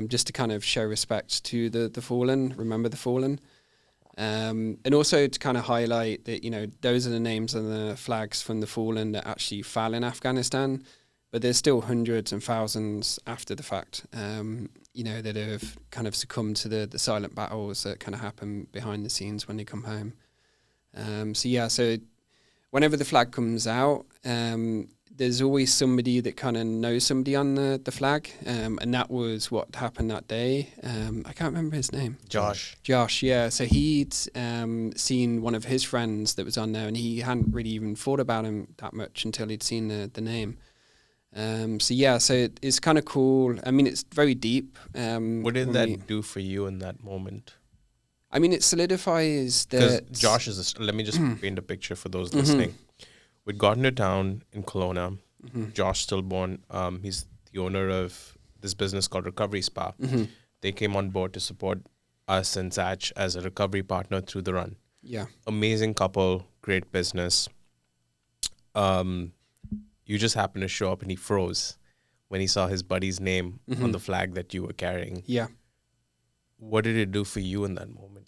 just to kind of show respect to the fallen, remember the fallen. And also to kind of highlight that, you know, those are the names and the flags from the fallen that actually fell in Afghanistan, but there's still hundreds and thousands after the fact, you know, that have kind of succumbed to the silent battles that kind of happen behind the scenes when they come home. So whenever the flag comes out, there's always somebody that kind of knows somebody on the flag, and that was what happened that day. I can't remember his name. Josh, yeah. So he'd seen one of his friends that was on there, and he hadn't really even thought about him that much until he'd seen the name. So it's kind of cool. I mean, it's very deep. what did that do for you in that moment? I mean, it solidifies Because that... Josh let me just paint a picture for those listening. We'd gotten to town in Kelowna. Josh Stillborn, he's the owner of this business called Recovery Spa. They came on board to support us and Sach as a recovery partner through the run. Yeah. Amazing couple, great business. You just happened to show up, and he froze when he saw his buddy's name on the flag that you were carrying. Yeah. What did it do for you in that moment?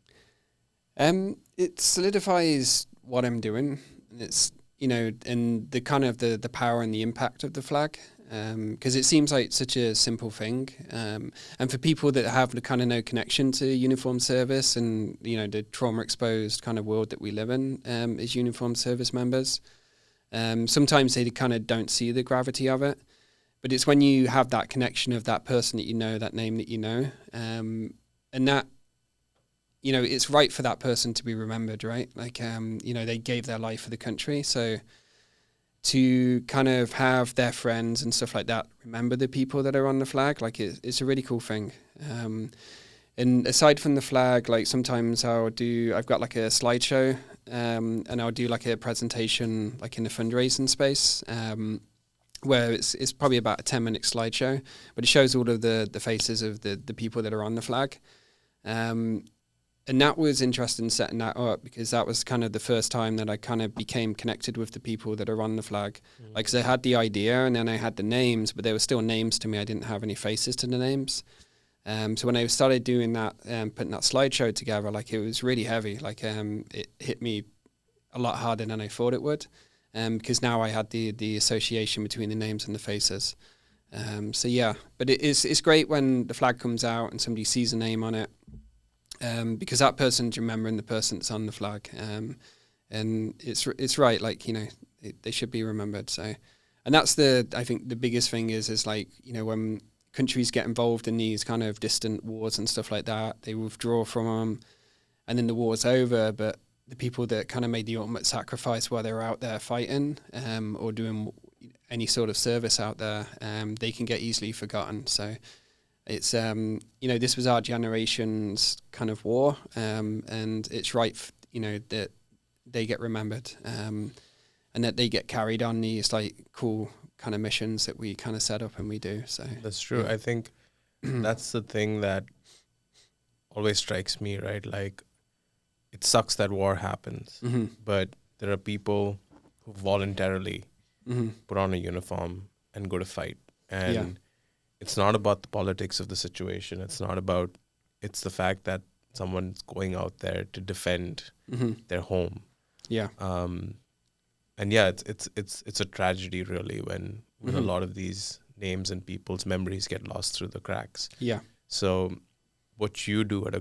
It solidifies what I'm doing. It's, you know, and the kind of the power and the impact of the flag, because it seems like such a simple thing. And for people that have the kind of no connection to uniformed service and, you know, the trauma-exposed kind of world that we live in as uniformed service members, sometimes they kind of don't see the gravity of it. But it's when you have that connection of that person that you know, that name that you know, and that, you know, it's right for that person to be remembered, right? Like, you know, they gave their life for the country. So to kind of have their friends and stuff like that remember the people that are on the flag, like it's a really cool thing. And aside from the flag, like sometimes I've got like a slideshow, and I'll do like a presentation like in the fundraising space, where it's probably about a 10-minute slideshow, but it shows all of the faces of the people that are on the flag. And that was interesting setting that up, because that was kind of the first time that I kind of became connected with the people that are on the flag. Like, 'cause I had the idea and then I had the names, but there were still names to me. I didn't have any faces to the names. So when I started doing that, putting that slideshow together, like it was really heavy. Like it hit me a lot harder than I thought it would, because now I had the association between the names and the faces. But it's great when the flag comes out and somebody sees a name on it, because that person's remembering the person that's on the flag, and it's right. Like, you know, they should be remembered. So, and that's I think the biggest thing is like, you know, when countries get involved in these kind of distant wars and stuff like that. They withdraw from them, and then the war's over. But the people that kind of made the ultimate sacrifice while they were out there fighting or doing any sort of service out there, they can get easily forgotten. So it's, this was our generation's kind of war, and it's right, that they get remembered and that they get carried on these like cool kind of missions that we kind of set up and we do. So that's true. I think that's the thing that always strikes me, right? Like, it sucks that war happens, but there are people who voluntarily put on a uniform and go to fight. And it's not about the politics of the situation. It's the fact that someone's going out there to defend their home. Yeah. And yeah, it's a tragedy really when a lot of these names and people's memories get lost through the cracks. Yeah. So what you do at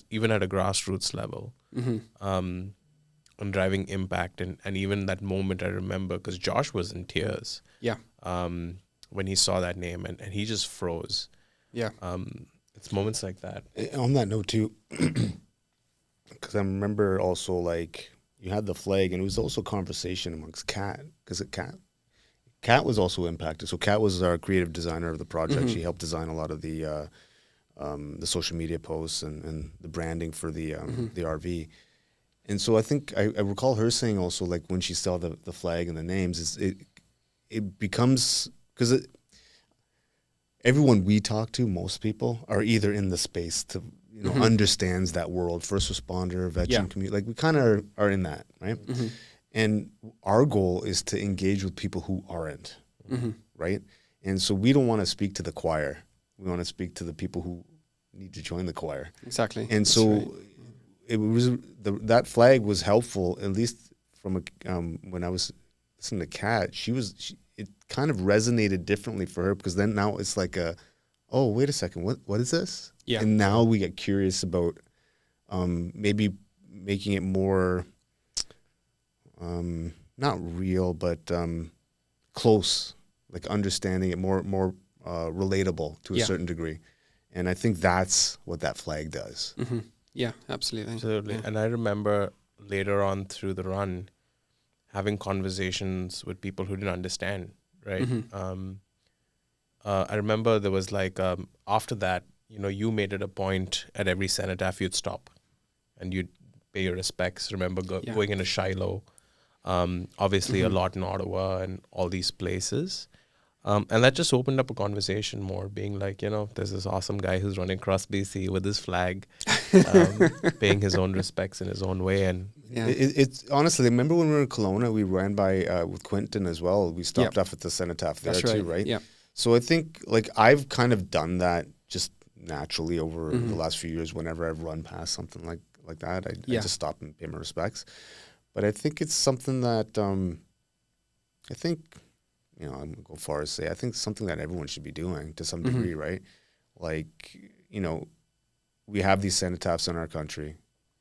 even at a grassroots level, on driving impact and even that moment I remember, because Josh was in tears. Yeah. When he saw that name and he just froze. Yeah. It's moments like that. On that note too, because I remember also like you had the flag and it was also conversation amongst Kat, because Kat was also impacted. So Kat was our creative designer of the project. She helped design a lot of the social media posts and the branding for the RV. And so I think I recall her saying also, like, when she saw the flag and the names, it becomes, because everyone we talk to, most people, are either in the space to, understands that world, first responder, veteran community. Like, we kind of are in that, right? And our goal is to engage with people who aren't, right? And so we don't want to speak to the choir. We want to speak to the people who need to join the choir. Exactly. And that's so right. It was that flag was helpful, at least from when I was listening to Kat. It kind of resonated differently for her, because then now it's like oh, wait a second, what is this? Yeah. And now we get curious about maybe making it more not real, but close, like understanding it more relatable to a certain degree. And I think that's what that flag does. Yeah, absolutely. Absolutely. Yeah. And I remember later on through the run having conversations with people who didn't understand, right? I remember there was like, after that, you made it a point at every cenotaph you'd stop and you'd pay your respects. Remember going into Shiloh, obviously a lot in Ottawa and all these places. And that just opened up a conversation more, being like, there's this awesome guy who's running across BC with his flag, paying his own respects in his own way. And it's honestly, remember when we were in Kelowna, we ran by with Quentin as well. We stopped off at the cenotaph there too, right? Yeah. So I think like I've kind of done that just naturally over the last few years. Whenever I've run past something like that, I just stop and pay my respects. But I think it's something that I think, I'm going to go far as say, I think it's something that everyone should be doing to some degree, right? Like, we have these cenotaphs in our country.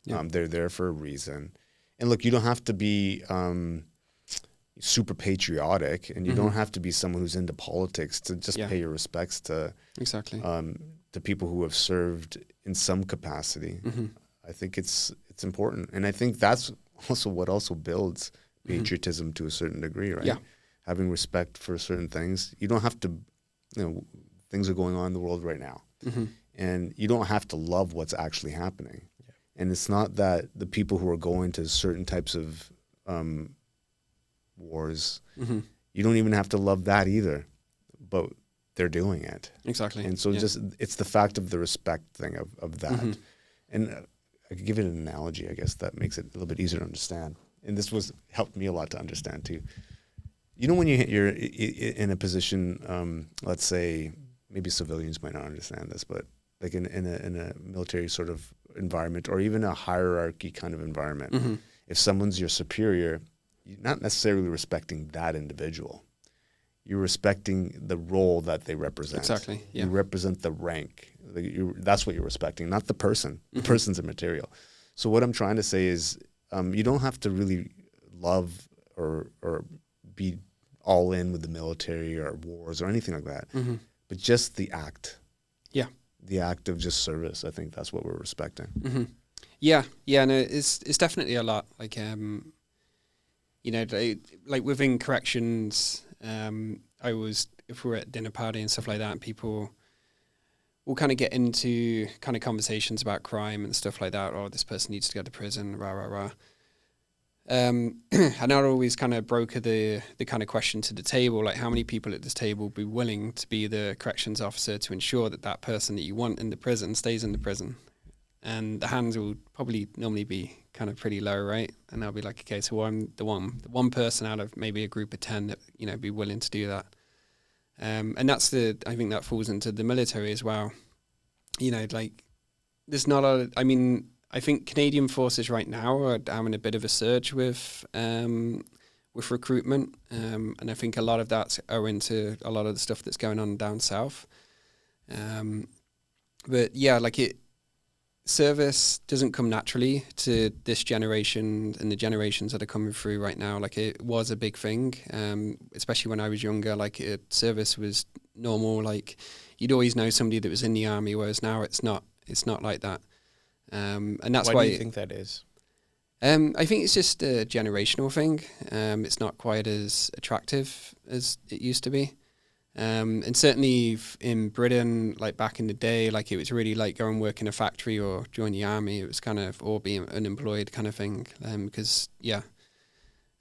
Yeah. They're there for a reason. And look, you don't have to be super patriotic, and you don't have to be someone who's into politics to just pay your respects to to people who have served in some capacity. I think it's important. And I think that's also what also builds patriotism to a certain degree, right? Yeah. Having respect for certain things. You don't have to, things are going on in the world right now. And you don't have to love what's actually happening. Yeah. And it's not that the people who are going to certain types of wars, you don't even have to love that either, but they're doing it. Exactly. And so it's the fact of the respect thing of that. And I could give it an analogy, I guess, that makes it a little bit easier to understand. And this helped me a lot to understand too. When you're in a position, let's say, maybe civilians might not understand this, but like in a military sort of environment, or even a hierarchy kind of environment, if someone's your superior, you're not necessarily respecting that individual. You're respecting the role that they represent. Exactly. Yeah. You represent the rank. That's what you're respecting, not the person. The person's immaterial. So what I'm trying to say is, you don't have to really love or be all in with the military or wars or anything like that. but just the act. Yeah. The act of just service. I think that's what we're respecting. Mm-hmm. Yeah. No, it's definitely a lot. Like, like within corrections, if we're at dinner party and stuff like that, and people will kind of get into kind of conversations about crime and stuff like that. Oh, this person needs to go to prison, rah, rah, rah. And I'd always kind of broker the kind of question to the table, like how many people at this table would be willing to be the corrections officer to ensure that that person that you want in the prison stays in the prison. And the hands will probably normally be kind of pretty low, right? And I'll be like, okay, so I'm the one person out of maybe a group of 10 that, be willing to do that. And I think that falls into the military as well. Like there's not I think Canadian forces right now are having a bit of a surge with recruitment. And I think a lot of that's owing to a lot of the stuff that's going on down south. But yeah, service doesn't come naturally to this generation and the generations that are coming through right now. Like it was a big thing, especially when I was younger. Like service was normal. Like you'd always know somebody that was in the army, whereas now it's not like that. And that's why do you think that is? I think it's just a generational thing. It's not quite as attractive as it used to be. And certainly in Britain, like back in the day, like it was really like go and work in a factory or join the army. It was kind of, or be unemployed kind of thing. Because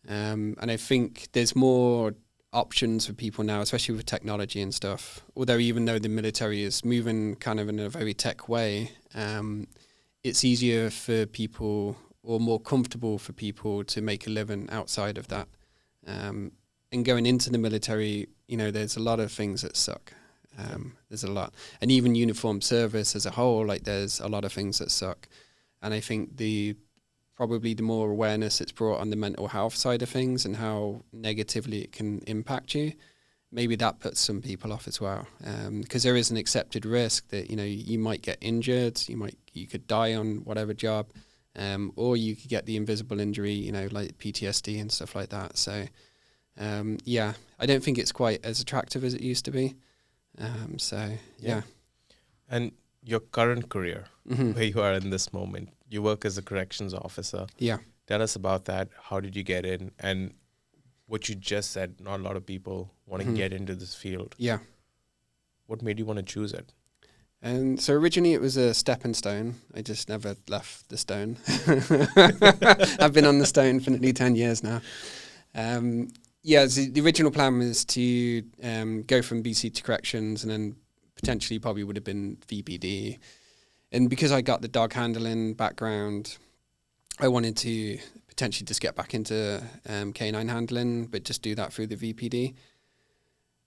and I think there's more options for people now, especially with technology and stuff. Although even though the military is moving kind of in a very tech way, it's easier for people or more comfortable for people to make a living outside of that. And going into the military, there's a lot of things that suck. There's a lot. And even uniformed service as a whole, like there's a lot of things that suck. And I think probably the more awareness it's brought on the mental health side of things and how negatively it can impact you, maybe that puts some people off as well. Because there is an accepted risk that, you might get injured, you could die on whatever job, or you could get the invisible injury, like PTSD and stuff like that. So, I don't think it's quite as attractive as it used to be. Yeah. And your current career, Mm-hmm. where you are in this moment, you work as a corrections officer. Yeah. Tell us about that. How did you get in? And what you just said, not a lot of people want to Mm-hmm. get into this field. Yeah. What made you want to choose it? And so originally it was a stepping stone. I just never left the stone. I've been on the stone for nearly 10 years now. So the original plan was to go from BC to corrections and then potentially probably would have been VPD. And because I got the dog handling background, I wanted to potentially just get back into canine handling, but just do that through the VPD.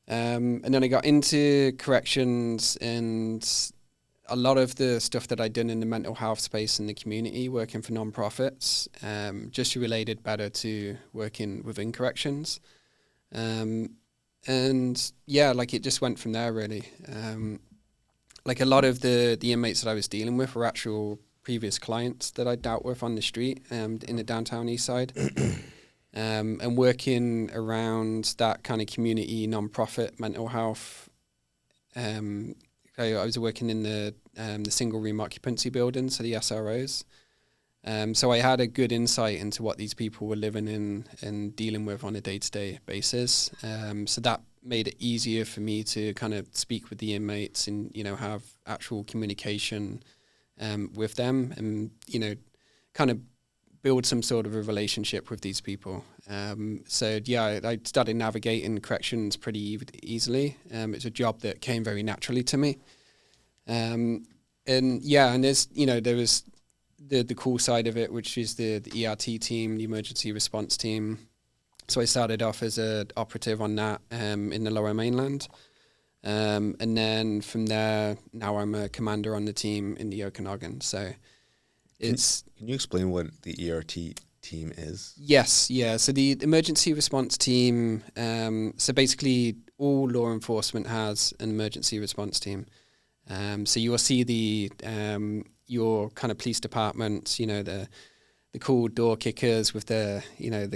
And then I got into corrections, and a lot of the stuff that I'd done in the mental health space in the community, working for non-profits, just related better to working within corrections. It just went from there really. Like a lot of the inmates that I was dealing with were actual previous clients that I dealt with on the street in the downtown east side. And working around that kind of community, non-profit mental health. I was working in the single room occupancy building, so the SROs. So I had a good insight into what these people were living in and dealing with on a day-to-day basis. So that made it easier for me to kind of speak with the inmates and, have actual communication with them and, kind of build some sort of a relationship with these people. I started navigating corrections pretty easily. It's a job that came very naturally to me. And there's, there was the cool side of it, which is the ERT team, the emergency response team. So I started off as an operative on that in the Lower Mainland. And then from there, now I'm a commander on the team in the Okanagan. So Can you explain what the ERT team is? Yes, yeah. So the emergency response team, so basically all law enforcement has an emergency response team. So you will see your kind of police departments, the cool door kickers with the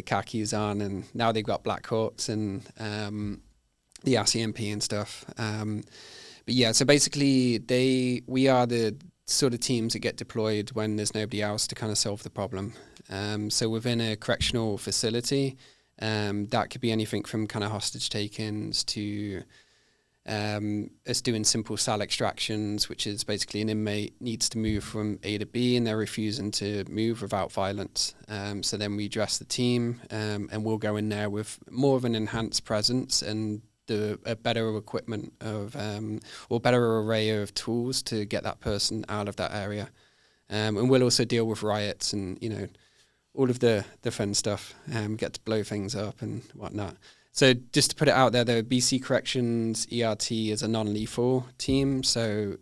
khakis on, and now they've got Black Hawks, and the RCMP and stuff. But yeah, so basically we are the sort of teams that get deployed when there's nobody else to kind of solve the problem. So within a correctional facility, that could be anything from kind of hostage takings to us doing simple cell extractions, which is basically an inmate needs to move from A to B and they're refusing to move without violence. So then we dress the team and we'll go in there with more of an enhanced presence and a better equipment of or better array of tools to get that person out of that area. And we'll also deal with riots and, you know, all of the fun stuff, get to blow things up and whatnot. So just to put it out there, the BC Corrections ERT is a non-lethal team. So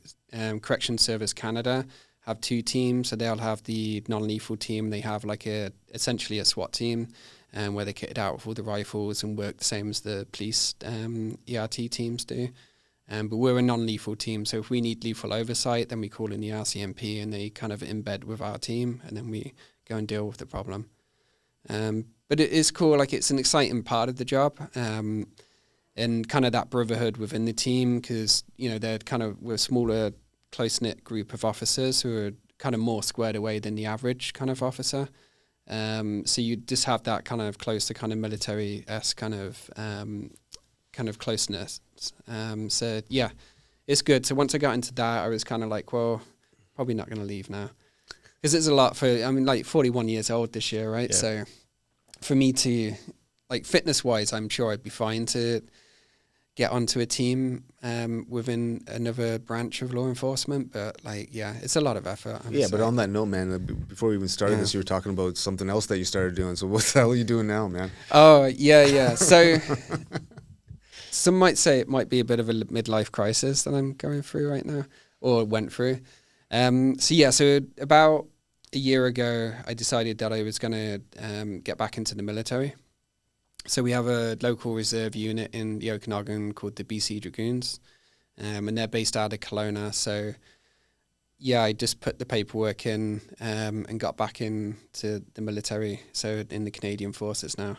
Corrections Service Canada have two teams. So they'll have the non-lethal team. They have like essentially a SWAT team where they're kitted out with all the rifles and work the same as the police ERT teams do. But we're a non-lethal team. So if we need lethal oversight, then we call in the RCMP and they kind of embed with our team and then we go and deal with the problem. But it is cool, like it's an exciting part of the job, and kind of that brotherhood within the team because, you know, we're a smaller, close-knit group of officers who are kind of more squared away than the average kind of officer. So you just have that kind of close to kind of military-esque kind of closeness. So yeah, it's good. So once I got into that, I was kind of like, well, probably not going to leave now. Because it's a lot like 41 years old this year, right? Yeah. So for me to, like fitness-wise, I'm sure I'd be fine to get onto a team within another branch of law enforcement. But like, yeah, it's a lot of effort. Yeah, but on that note, man, before we even started this, you were talking about something else that you started doing. So what the hell are you doing now, man? Oh, yeah. So some might say it might be a bit of a midlife crisis that I'm going through right now, or went through. So about a year ago, I decided that I was going to get back into the military. So we have a local reserve unit in the Okanagan called the BC Dragoons, and they're based out of Kelowna. So yeah, I just put the paperwork in and got back into the military, so in the Canadian Forces now.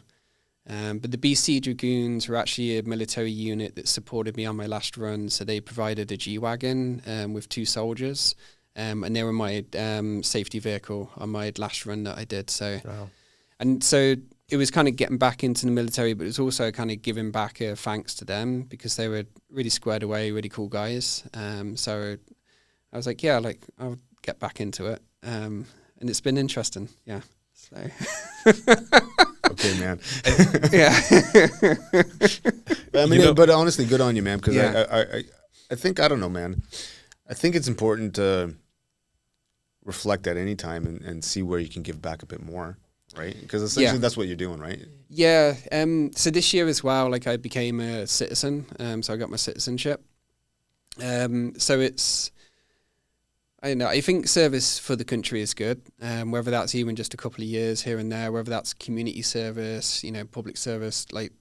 But the BC Dragoons were actually a military unit that supported me on my last run. So they provided a G-Wagon with 2 soldiers, and they were my safety vehicle on my last run that I did. So, wow. And so it was kind of getting back into the military, but it was also kind of giving back a thanks to them because they were really squared away, really cool guys. So I was like, yeah, like I'll get back into it. And it's been interesting. Yeah. So. Okay, man. Yeah. I mean, but honestly, good on you, man. Because I think, I don't know, man. I think it's important to reflect at any time and see where you can give back a bit more, right? Because essentially that's what you're doing, right? Yeah. So this year as well, like I became a citizen. So I got my citizenship. So it's, I don't know, I think service for the country is good, whether that's even just a couple of years here and there, whether that's community service, you know, public service, like,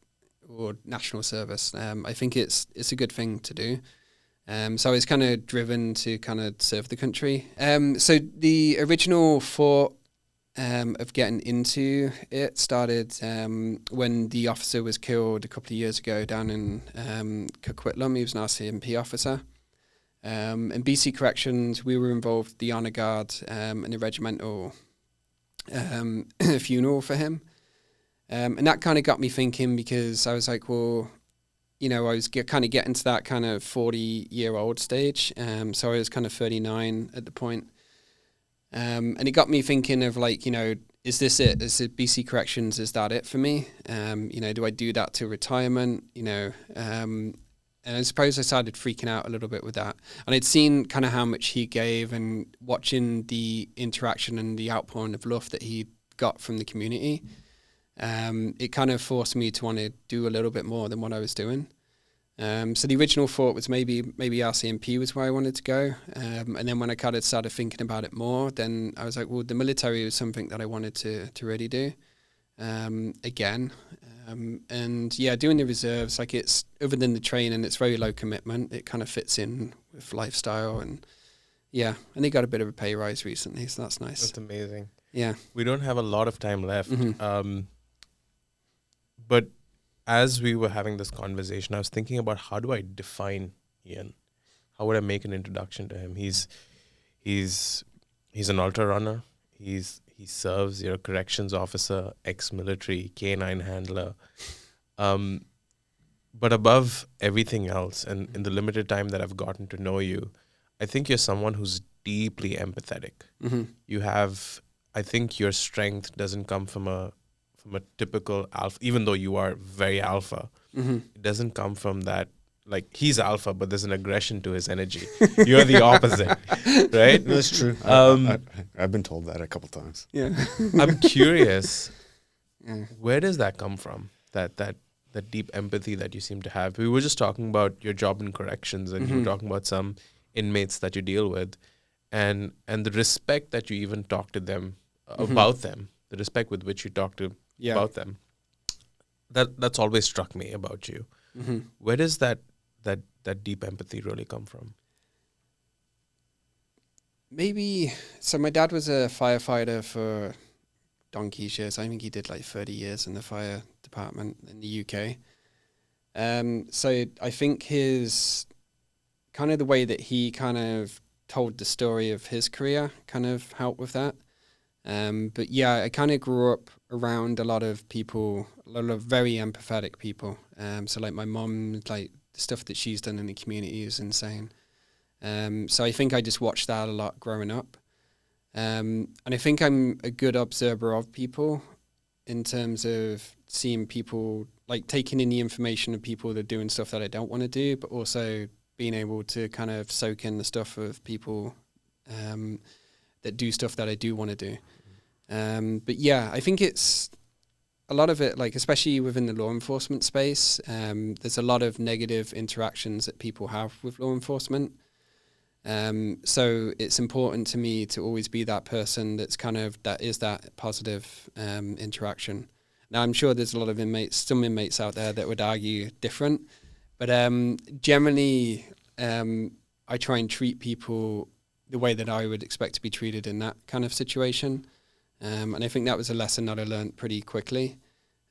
or national service. I think it's a good thing to do. So I was kind of driven to kind of serve the country. So the original thought of getting into it started when the officer was killed a couple of years ago down in Coquitlam. He was an RCMP officer. In BC Corrections, we were involved with the Honour Guard and the regimental funeral for him. And that kind of got me thinking because I was like, well, you know, I was kind of getting to that kind of 40-year-old stage. So I was kind of 39 at the point. And it got me thinking of like, you know, is this it? Is it BC Corrections? Is that it for me? You know, do I do that to retirement? You know, and I suppose I started freaking out a little bit with that. And I'd seen kind of how much he gave and watching the interaction and the outpouring of love that he got from the community. It kind of forced me to want to do a little bit more than what I was doing. So the original thought was maybe RCMP was where I wanted to go. And then when I kind of started thinking about it more, then I was like, well, the military was something that I wanted to really do again. And yeah, doing the reserves, like it's, other than the training, it's very low commitment. It kind of fits in with lifestyle and yeah, and they got a bit of a pay rise recently, so that's nice. That's amazing. Yeah. We don't have a lot of time left. Mm-hmm. But as we were having this conversation, I was thinking about how do I define Ian? How would I make an introduction to him? He's an ultra runner. He serves. You're a corrections officer, ex-military, K9 handler. But above everything else, and in the limited time that I've gotten to know you, I think you're someone who's deeply empathetic. You have, I think your strength doesn't come from a typical alpha, even though you are very alpha. It doesn't come from that, like he's alpha, but there's an aggression to his energy. You're the opposite, right? No, that's true. I've been told that a couple times. Yeah. I'm curious, where does that come from? That deep empathy that you seem to have. We were just talking about your job in corrections, and you were talking about some inmates that you deal with, and the respect that you even talk to them about them, the respect with which you talk to about them. That's always struck me about you. Where does that deep empathy really come from? Maybe, so my dad was a firefighter for donkey's years. I think he did like 30 years in the fire department in the UK. So I think his kind of the way that he kind of told the story of his career kind of helped with that. But yeah, I kind of grew up around a lot of people, a lot of very empathetic people. So like my mom, like the stuff that she's done in the community is insane. So I think I just watched that a lot growing up. And I think I'm a good observer of people in terms of seeing people, like taking in the information of people that are doing stuff that I don't want to do, but also being able to kind of soak in the stuff of people that do stuff that I do want to do. But yeah, I think it's a lot of it, like especially within the law enforcement space, there's a lot of negative interactions that people have with law enforcement. So it's important to me to always be that person that's kind of, that is that positive interaction. Now, I'm sure there's a lot of some inmates out there that would argue different, but generally I try and treat people the way that I would expect to be treated in that kind of situation. And I think that was a lesson that I learned pretty quickly.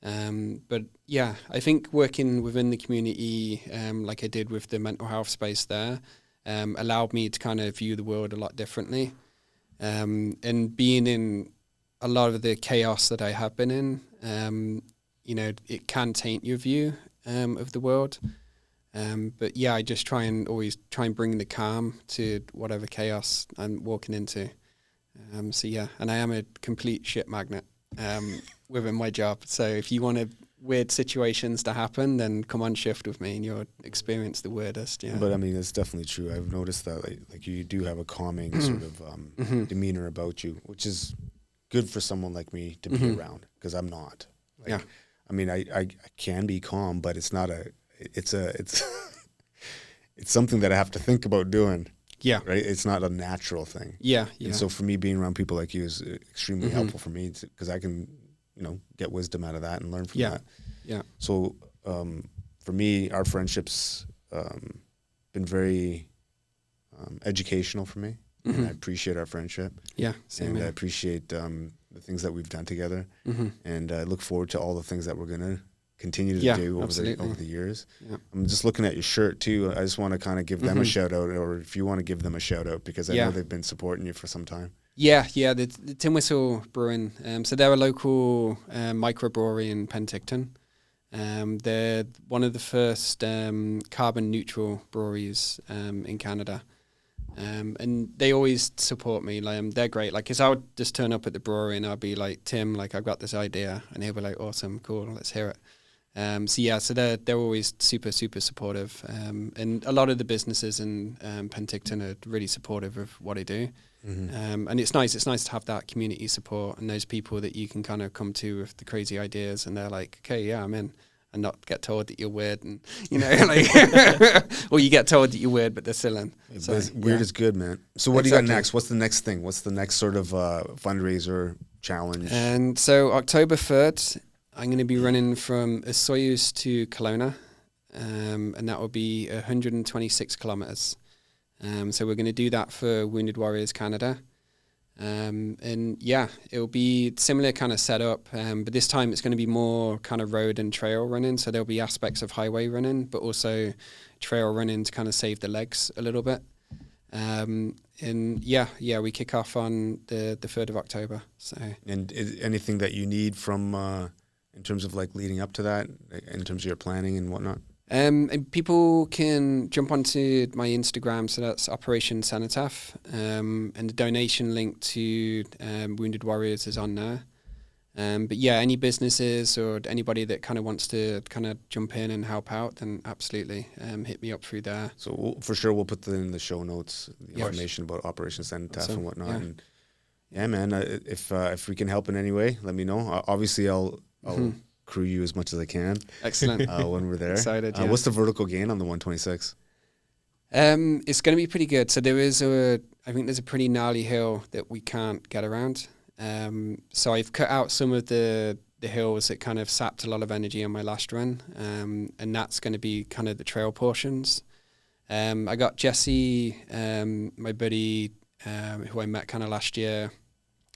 But yeah, I think working within the community, like I did with the mental health space there, allowed me to kind of view the world a lot differently. And being in a lot of the chaos that I have been in, it can taint your view of the world. But yeah, I just always try and bring the calm to whatever chaos I'm walking into. So yeah, and I am a complete shit magnet within my job. So if you want weird situations to happen, then come on shift with me and you'll experience the weirdest. Yeah. But I mean, it's definitely true. I've noticed that like you do have a calming sort of demeanor about you, which is good for someone like me to be around, because I'm not. Like, I mean, I can be calm, but it's not it's something that I have to think about doing. Yeah. Right. It's not a natural thing. Yeah. Yeah. And so for me, being around people like you is extremely helpful for me, because I can, get wisdom out of that and learn from that. Yeah. So for me, our friendship's been very educational for me. And I appreciate our friendship. Yeah. Same and here. I appreciate the things that we've done together. And I look forward to all the things that we're going to continue to do over the years. Yeah. I'm just looking at your shirt too. I just want to kind of give them a shout out, or if you want to give them a shout out, because I know they've been supporting you for some time. Yeah, the Tin Whistle Brewing. So they're a local microbrewery in Penticton. They're one of the first carbon neutral breweries in Canada. And they always support me. Like, they're great. Like, cause I would just turn up at the brewery and I'd be like, Tim, like, I've got this idea, and he'll be like, awesome, cool, let's hear it. So they're always super, super supportive. And a lot of the businesses in Penticton are really supportive of what I do. And it's nice to have that community support and those people that you can kind of come to with the crazy ideas, and they're like, okay, yeah, I'm in. And not get told that you're weird, and or you get told that you're weird, but they're still in. So, weird is good, man. So what do you got next? What's the next thing? What's the next sort of fundraiser challenge? And so October 3rd, I'm going to be running from Osoyoos to Kelowna, and that will be 126 kilometers. So we're going to do that for Wounded Warriors Canada. And yeah, it'll be similar kind of setup, but this time it's going to be more kind of road and trail running. So there'll be aspects of highway running, but also trail running to kind of save the legs a little bit. And yeah, we kick off on the 3rd of October. So, and is anything that you need from in terms of like leading up to that, in terms of your planning and whatnot? And people can jump onto my Instagram, so that's Operation Cenotaph, and the donation link to Wounded Warriors is on there. But yeah, any businesses or anybody that kind of wants to kind of jump in and help out, then absolutely hit me up through there. So for sure we'll put that in the show notes, the information about Operation Cenotaph and whatnot. Yeah. And yeah, man, if we can help in any way, let me know. Obviously, I'll crew you as much as I can. Excellent. When we're there. Excited, yeah. What's the vertical gain on the 126? It's going to be pretty good. So I think there's a pretty gnarly hill that we can't get around. So I've cut out some of the hills that kind of sapped a lot of energy on my last run. And that's going to be kind of the trail portions. I got Jesse, my buddy, who I met kind of last year.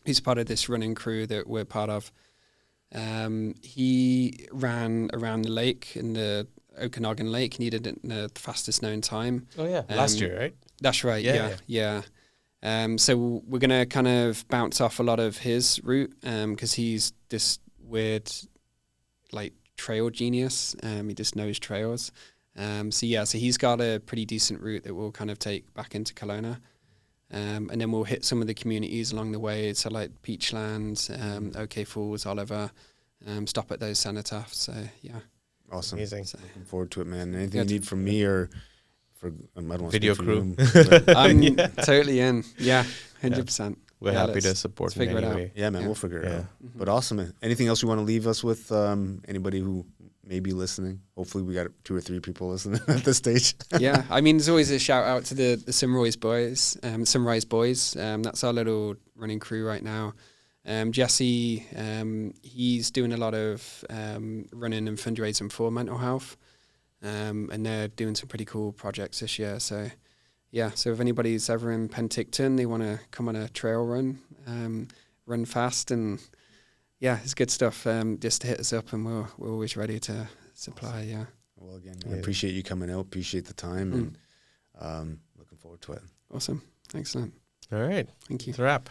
He's part of this running crew that we're part of. He ran around the lake in the Okanagan Lake, and he did it in the fastest known time. Oh yeah, last year, right? That's right. Yeah. So we're gonna kind of bounce off a lot of his route, because he's this weird, like, trail genius. He just knows trails. So he's got a pretty decent route that we'll kind of take back into Kelowna. And then we'll hit some of the communities along the way, so like Peachlands, OK Falls, Oliver, stop at those cenotaphs. So yeah, awesome. Amazing. So, looking forward to it, man. Anything you need from me or for I don't want video to crew? I'm totally in. Yeah, 100%. We're happy to support in any way. Yeah, man, we'll figure it out. Mm-hmm. But awesome, man. Anything else you want to leave us with? Anybody who may be listening? Hopefully we got 2 or 3 people listening at this stage. Yeah, I mean, there's always a shout out to the Sunrise Boys. That's our little running crew right now. Jesse, he's doing a lot of running and fundraising for mental health. And they're doing some pretty cool projects this year. So yeah, so if anybody's ever in Penticton, they want to come on a trail run, run fast, and yeah, it's good stuff. Just hit us up, and we're always ready to supply. Awesome. Yeah. Well, again, I appreciate you coming out. Appreciate the time, and looking forward to it. Awesome. Excellent. All right. Thank you. That's a wrap.